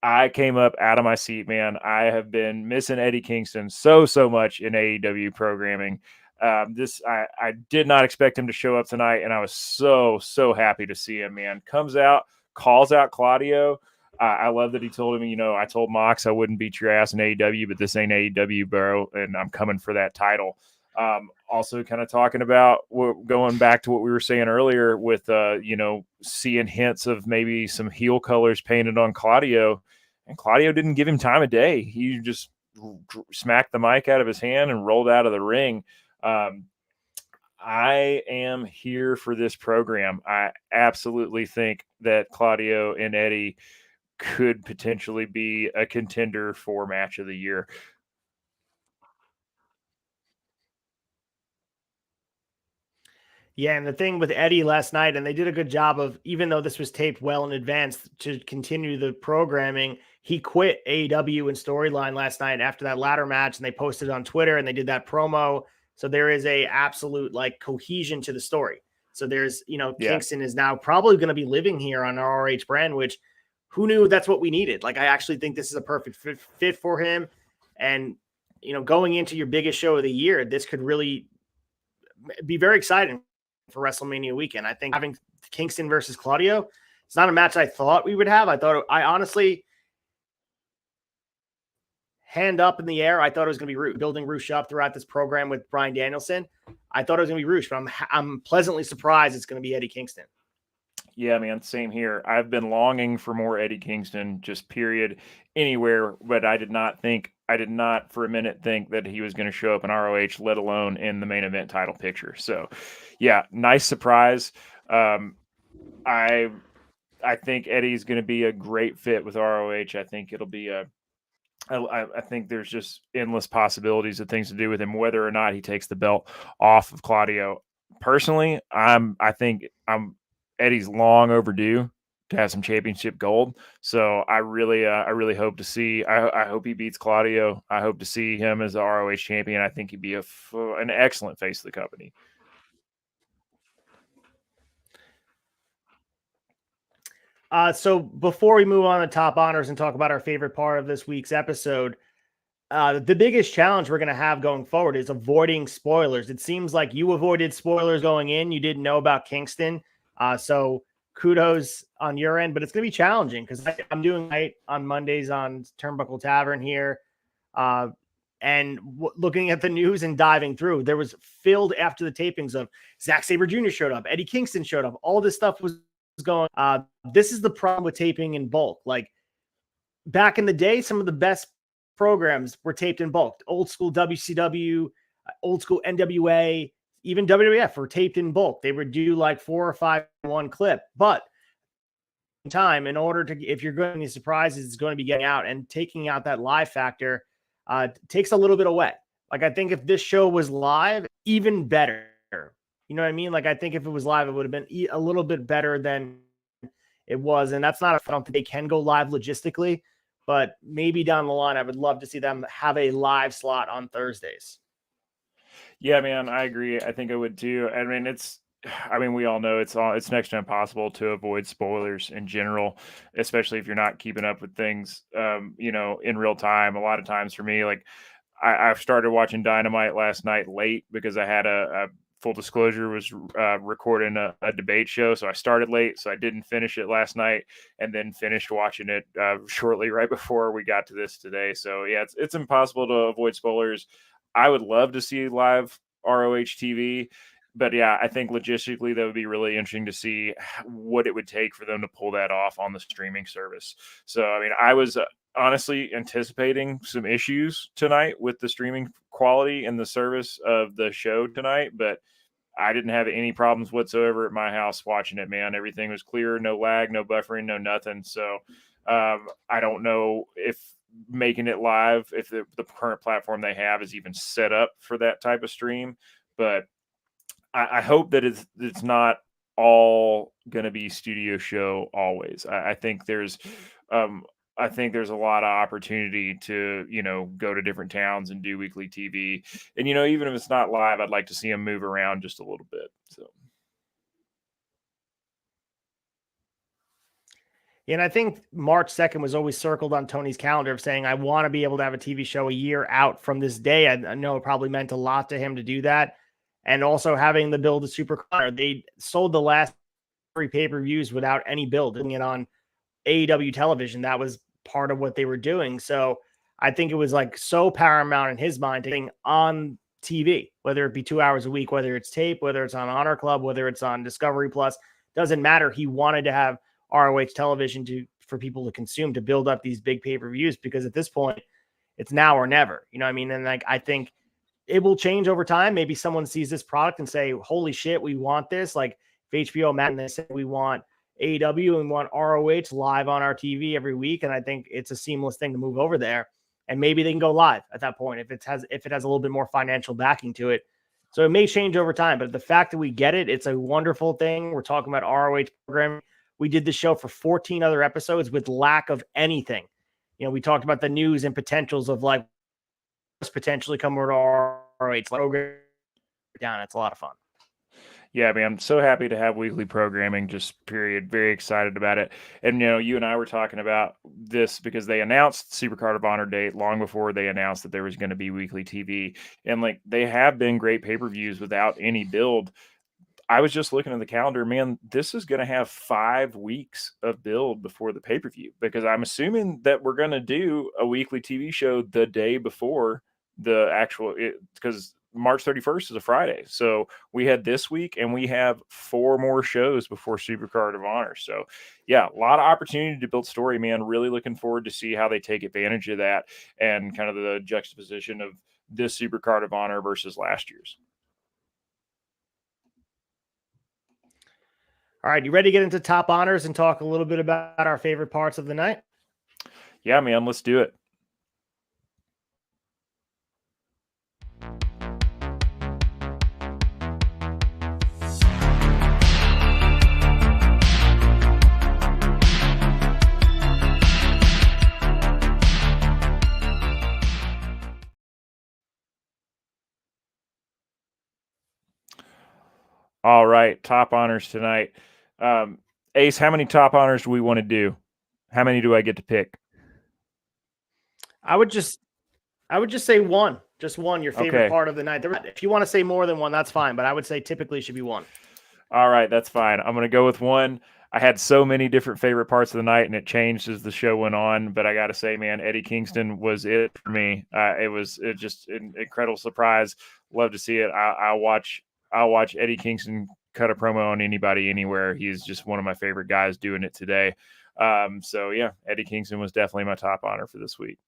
I came up out of my seat, man. I have been missing Eddie Kingston so much in AEW programming. I did not expect him to show up tonight, and I was so happy to see him, man. Comes out, calls out Claudio. I love that he told him, you know, I told Mox I wouldn't beat your ass in AEW, but this ain't AEW, bro, and I'm coming for that title. Also kind of talking about going back to what we were saying earlier with, you know, seeing hints of maybe some heel colors painted on Claudio, and Claudio didn't give him time of day. He just smacked the mic out of his hand and rolled out of the ring. I am here for this program. I absolutely think that Claudio and Eddie could potentially be a contender for match of the year.
Yeah, and the thing with Eddie last night, and they did a good job of, even though this was taped well in advance to continue the programming, he quit AEW and storyline last night after that ladder match, and they posted it on Twitter and they did that promo. So there is a absolute like cohesion to the story. So there's, you know, Kingston is now probably going to be living here on our ROH brand, which who knew that's what we needed? Like, I actually think this is a perfect fit for him. And, you know, going into your biggest show of the year, this could really be very exciting for WrestleMania weekend. I think having Kingston versus Claudio, it's not a match I thought we would have. I honestly, hand up in the air, I thought it was going to be Roosh, building Roosh up throughout this program with Bryan Danielson. I thought it was going to be Roosh, but I'm pleasantly surprised it's going to be Eddie Kingston.
Yeah, man, same here. I've been longing for more Eddie Kingston, just period, anywhere, but I did not for a minute think that he was going to show up in ROH, let alone in the main event title picture. So, yeah, nice surprise. I think Eddie's going to be a great fit with ROH. I think it'll be I think there's just endless possibilities of things to do with him, whether or not he takes the belt off of Claudio. Personally, I think Eddie's long overdue to have some championship gold. So I really hope to see. I hope he beats Claudio. I hope to see him as the ROH champion. I think he'd be an excellent face of the company.
So before we move on to top honors and talk about our favorite part of this week's episode, the biggest challenge we're going to have going forward is avoiding spoilers. It seems like you avoided spoilers going in. You didn't know about Kingston. So kudos on your end, but it's going to be challenging because I'm doing night on Mondays on Turnbuckle Tavern here. And looking at the news and diving through, there was filled after the tapings of Zack Sabre Jr. showed up. Eddie Kingston showed up. All this stuff was going. This is the problem with taping in bulk. Like back in the day, some of the best programs were taped in bulk. Old school WCW, old school NWA, even WWF were taped in bulk. They would do like 4 or 5 in one clip. But time, in order to, if you're going to be surprises, it's going to be getting out and taking out that live factor takes a little bit away. Like I think if this show was live, even better. You know what I mean? Like I think if it was live, it would have been a little bit better than it was. And that's not, I don't think they can go live logistically, but maybe down the line, I would love to see them have a live slot on Thursdays.
Yeah, man, I agree. I think I would too. I mean, we all know it's next to impossible to avoid spoilers in general, especially if you're not keeping up with things, in real time. A lot of times for me, like I've started watching Dynamite last night late because I had a full disclosure was recording a debate show. So I started late, so I didn't finish it last night and then finished watching it shortly right before we got to this today. So yeah, it's impossible to avoid spoilers. I would love to see live ROH TV, but yeah, I think logistically that would be really interesting to see what it would take for them to pull that off on the streaming service. So, I mean, I was honestly anticipating some issues tonight with the streaming quality and the service of the show tonight, but I didn't have any problems whatsoever at my house watching it, man. Everything was clear, no lag, no buffering, no nothing. So I don't know if making it live, if the current platform they have is even set up for that type of stream, but I hope that it's not all going to be studio show always. I think there's a lot of opportunity to, go to different towns and do weekly TV. And, even if it's not live, I'd like to see them move around just a little bit. So.
And I think March 2nd was always circled on Tony's calendar of saying, I want to be able to have a TV show a year out from this day. I know it probably meant a lot to him to do that. And also having the build of Supercard. They sold the last 3 pay-per-views without any build, doing it on AEW television. That was part of what they were doing. So I think it was like so paramount in his mind to getting on TV, whether it be 2 hours a week, whether it's tape, whether it's on Honor Club, whether it's on Discovery Plus, doesn't matter. He wanted to have ROH television for people to consume, to build up these big pay-per-views, because at this point it's now or never, you know what I mean? And like, I think it will change over time. Maybe someone sees this product and say, holy shit, we want this. Like if HBO met and they say we want AEW and we want ROH live on our TV every week. And I think it's a seamless thing to move over there. And maybe they can go live at that point if it has a little bit more financial backing to it. So it may change over time, but the fact that we get it, it's a wonderful thing. We're talking about ROH programming. We did the show for 14 other episodes with lack of anything. We talked about the news and potentials of like potentially come over to ROH. Down. It's a lot of fun.
Yeah, man, I'm so happy to have weekly programming, just period. Very excited about it. And, you and I were talking about this because they announced Supercard of Honor date long before they announced that there was going to be weekly TV. And like, they have been great pay-per-views without any build. I was just looking at the calendar, man, this is going to have 5 weeks of build before the pay-per-view, because I'm assuming that we're going to do a weekly TV show the day before the actual, because March 31st is a Friday. So we had this week and we have 4 more shows before Supercard of Honor. So yeah, a lot of opportunity to build story, man. Really looking forward to see how they take advantage of that and kind of the juxtaposition of this Supercard of Honor versus last year's.
All right, you ready to get into top honors and talk a little bit about our favorite parts of the night?
Yeah, man, let's do it. All right, top honors tonight. Ace, how many top honors do we want to do? How many do I get to pick?
I would just say one. Just one, your favorite part of the night. If you want to say more than one, that's fine, but I would say typically it should be one.
All right, that's fine. I'm going to go with one. I had so many different favorite parts of the night, and it changed as the show went on. But I got to say, man, Eddie Kingston was it for me. It was just an incredible surprise. Love to see it. I'll watch Eddie Kingston cut a promo on anybody, anywhere. He's just one of my favorite guys doing it today. So yeah, Eddie Kingston was definitely my top honor for this week.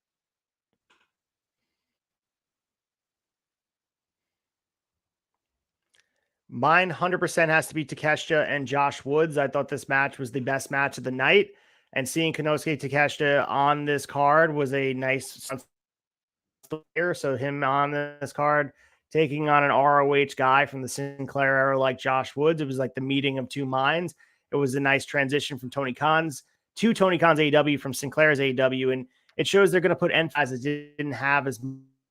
Mine 100% has to be Takeshita and Josh Woods. I thought this match was the best match of the night, and seeing Konosuke Takeshita on this card was a nice player. So him on this card taking on an ROH guy from the Sinclair era like Josh Woods, it was like the meeting of two minds. It was a nice transition from Tony Khan's AEW, from Sinclair's AEW, and it shows they're going to put emphasis. It didn't have as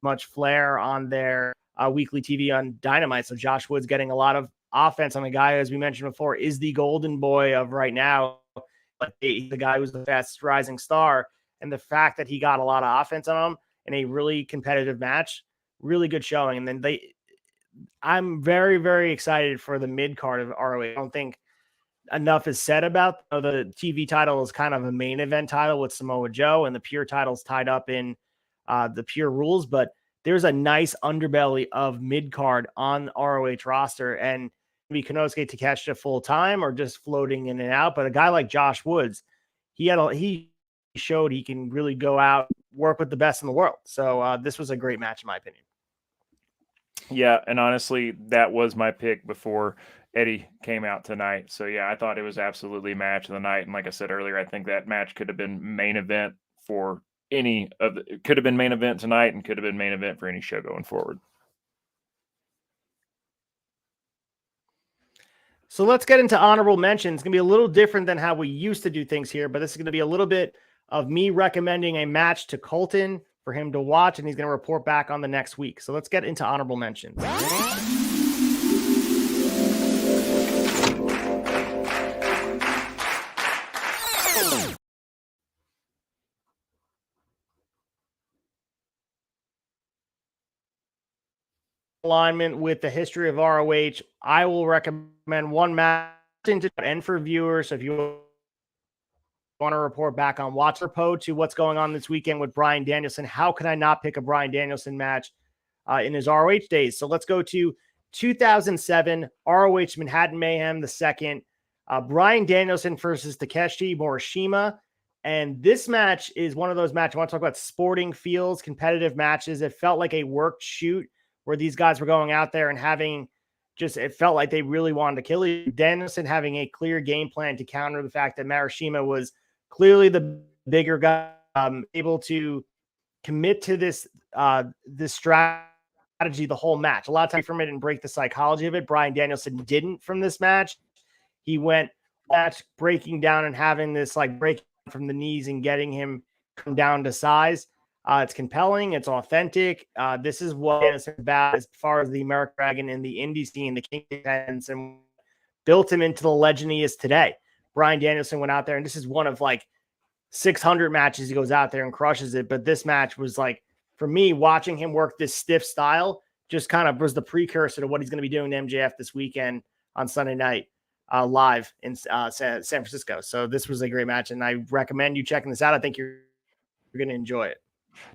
much flair on their weekly TV on Dynamite. So Josh Woods getting a lot of offense on a guy, as we mentioned before, is the golden boy of right now. But the guy who's the fastest rising star, and the fact that he got a lot of offense on him in a really competitive match, really good showing. And then I'm very, very excited for the mid card of ROH. I don't think enough is said about the TV title is kind of a main event title with Samoa Joe, and the pure title's tied up in the pure rules, but there's a nice underbelly of mid-card on ROH roster, and maybe Konosuke Takeshita full-time or just floating in and out. But a guy like Josh Woods, he showed he can really go out, work with the best in the world. So this was a great match, in my opinion.
Yeah, and honestly, that was my pick before Eddie came out tonight. So yeah, I thought it was absolutely match of the night. And like I said earlier, I think that match could have been main event for could have been main event tonight, and could have been main event for any show going forward.
So let's get into honorable mentions. It's going to be a little different than how we used to do things here, but this is going to be a little bit of me recommending a match to Colton for him to watch, and he's going to report back on the next week. So let's get into honorable mentions. Alignment with the history of ROH, I will recommend one match and for viewers. So if you want to report back on Waterpo to what's going on this weekend with Bryan Danielson, how can I not pick a Bryan Danielson match in his ROH days? So let's go to 2007 ROH Manhattan Mayhem, the second. Bryan Danielson versus Takeshi Morishima. And this match is one of those matches. I want to talk about sporting feels, competitive matches. It felt like a worked shoot where these guys were going out there and it felt like they really wanted to kill you. Danielson having a clear game plan to counter the fact that Morishima was clearly the bigger guy, able to commit to this strategy the whole match. A lot of times from it and break the psychology of it. Bryan Danielson didn't from this match. He went breaking down and having this like break from the knees and getting him come down to size. It's compelling. It's authentic. This is what it's about as far as the American Dragon and the indie scene, the King Defense, and built him into the legend he is today. Bryan Danielson went out there, and this is one of like 600 matches he goes out there and crushes it. But this match was like, for me, watching him work this stiff style just kind of was the precursor to what he's going to be doing to MJF this weekend on Sunday night live in San Francisco. So this was a great match, and I recommend you checking this out. I think you're going to enjoy it.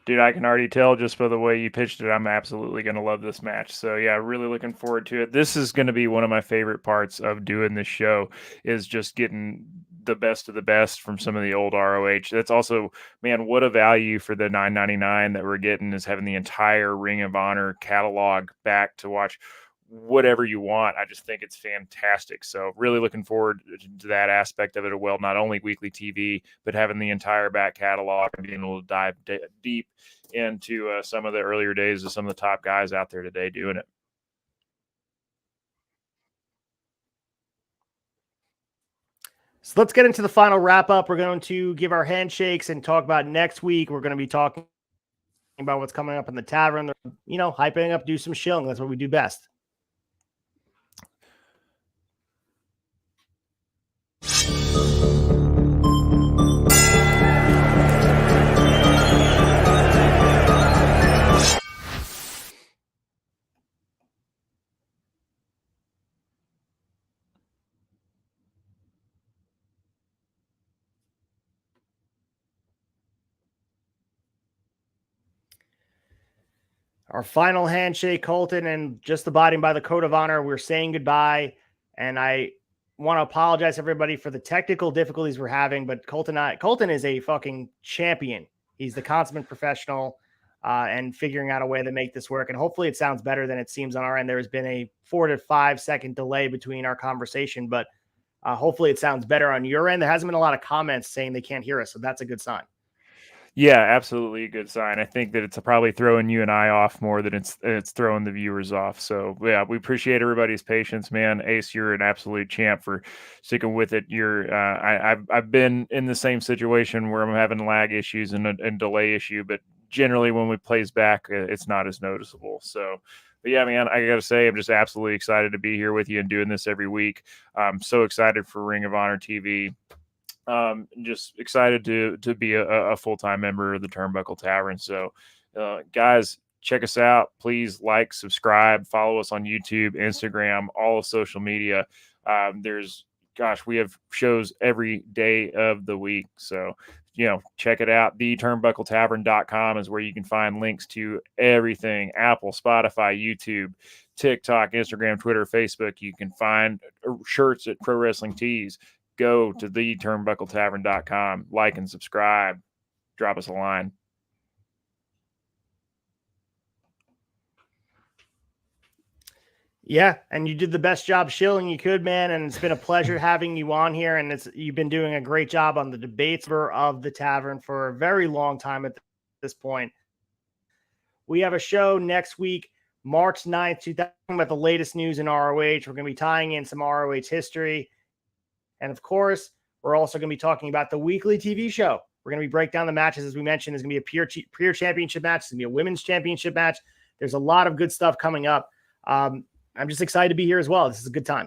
Dude, I can already tell just by the way you pitched it, I'm absolutely going to love this match. So yeah, really looking forward to it. This is going to be one of my favorite parts of doing this show, is just getting the best of the best from some of the old ROH. That's also, man, what a value for the $9.99 that we're getting, is having the entire Ring of Honor catalog back to watch whatever you want. I just think it's fantastic. So really looking forward to that aspect of it as well. Not only weekly TV, but having the entire back catalog and being able to dive deep into some of the earlier days of some of the top guys out there today doing it.
So let's get into the final wrap up. We're going to give our handshakes and talk about next week. We're going to be talking about what's coming up in the tavern, hyping up, do some shilling. That's what we do best. Our final handshake, Colton, and just abiding by the code of honor. We're saying goodbye, and I want to apologize to everybody for the technical difficulties we're having, but Colton is a fucking champion. He's the consummate professional, and figuring out a way to make this work. And hopefully it sounds better than it seems on our end. There has been a 4 to 5 second delay between our conversation, but hopefully it sounds better on your end. There hasn't been a lot of comments saying they can't hear us, so that's a good sign.
Yeah, absolutely a good sign. I think that it's probably throwing you and I off more than it's throwing the viewers off. So yeah, we appreciate everybody's patience, man. Ace, you're an absolute champ for sticking with it. I've been in the same situation where I'm having lag issues and delay issue, but generally when we plays back, it's not as noticeable. So. But yeah, man, I got to say, I'm just absolutely excited to be here with you and doing this every week. I'm so excited for Ring of Honor TV. Just excited to be a full-time member of the Turnbuckle Tavern. So, guys, check us out. Please like, subscribe, follow us on YouTube, Instagram, all of social media. We have shows every day of the week. So, check it out. TheTurnbuckleTavern.com is where you can find links to everything: Apple, Spotify, YouTube, TikTok, Instagram, Twitter, Facebook. You can find shirts at Pro Wrestling Tees. Go to TheTurnbuckleTavern.com, like and subscribe, drop us a line.
Yeah, and you did the best job shilling you could, man. And it's been a pleasure having you on here. And you've been doing a great job on the debates of the tavern for a very long time at this point. We have a show next week, March 9th, 2000, about the latest news in ROH. We're going to be tying in some ROH history. And of course, we're also going to be talking about the weekly TV show. We're going to be break down the matches. As we mentioned, there's going to be a peer championship match. There's going to be a women's championship match. There's a lot of good stuff coming up. I'm just excited to be here as well. This is a good time.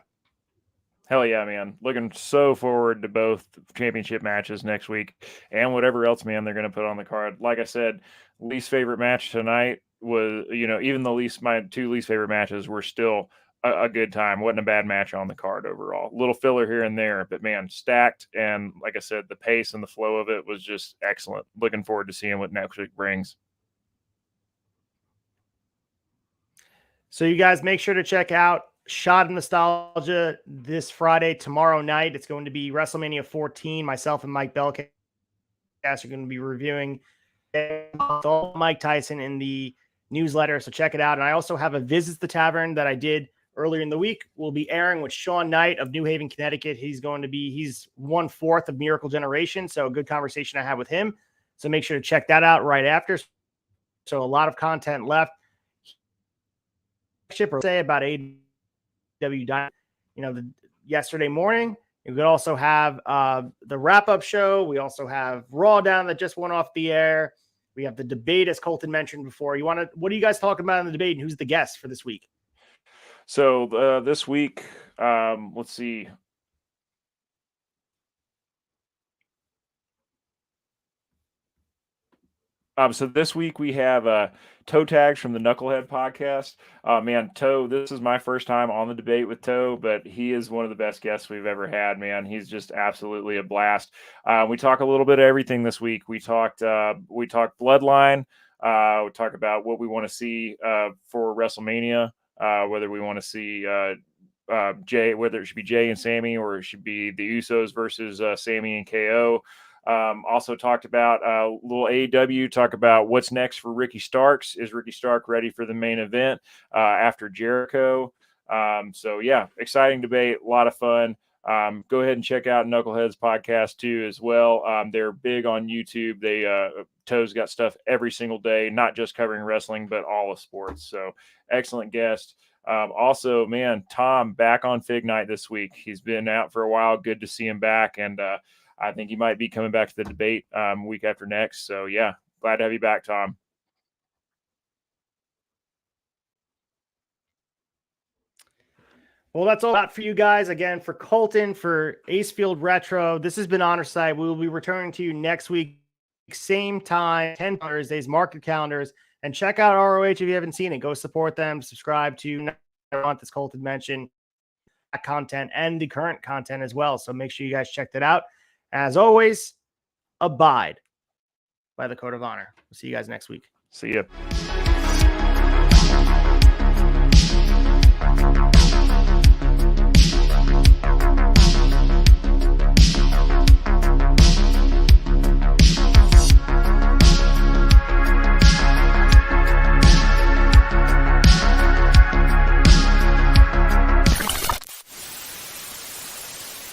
Hell yeah, man. Looking so forward to both championship matches next week and whatever else, man, they're going to put on the card. Like I said, least favorite match tonight was, even my 2 least favorite matches were still a good time. Wasn't a bad match on the card overall. A little filler here and there, but man, stacked. And like I said, the pace and the flow of it was just excellent. Looking forward to seeing what next week brings.
So you guys make sure to check out Shot of Nostalgia this Friday, tomorrow night. It's going to be WrestleMania 14. Myself and Mike Belcast are going to be reviewing all Mike Tyson in the newsletter. So check it out. And I also have a Visits the Tavern that I did earlier in the week. We'll be airing with Sean Knight of New Haven, Connecticut. He's 1/4 of Miracle Generation. So a good conversation I had with him. So make sure to check that out right after. So a lot of content left. Say about AEW, yesterday morning. You could also have the wrap-up show. We also have Raw Down that just went off the air. We have the debate, as Colton mentioned before. What are you guys talking about in the debate, and who's the guest for this week?
So this week, let's see. So this week we have Toe Tags from the Knucklehead podcast. Man, Toe, this is my first time on the debate with Toe, but he is one of the best guests we've ever had, man. He's just absolutely a blast. We talk a little bit of everything this week. We talked Bloodline. We talk about what we want to see for WrestleMania, whether we want to see Jay, whether it should be Jay and Sammy or it should be the Usos versus Sammy and KO. Also talked about a little AEW, talk about what's next for Ricky Starks. Is Ricky Stark ready for the main event after Jericho? So yeah, exciting debate, a lot of fun. Go ahead and check out Knuckleheads podcast too as well. They're big on YouTube. Toe's got stuff every single day, not just covering wrestling, but all of sports. So excellent guest. Also, man, Tom back on Fig Night this week. He's been out for a while. Good to see him back. And I think he might be coming back to the debate week after next. So yeah, glad to have you back, Tom.
Well, that's all for you guys. Again, for Colton, for Acefield Retro, this has been Honor Site. We will be returning to you next week, same time, 10 Thursdays, mark your calendars, and check out ROH if you haven't seen it. Go support them, subscribe to this Colton mentioned content and the current content as well. So make sure you guys check that out. As always, abide by the code of honor. We'll see you guys next week.
See ya.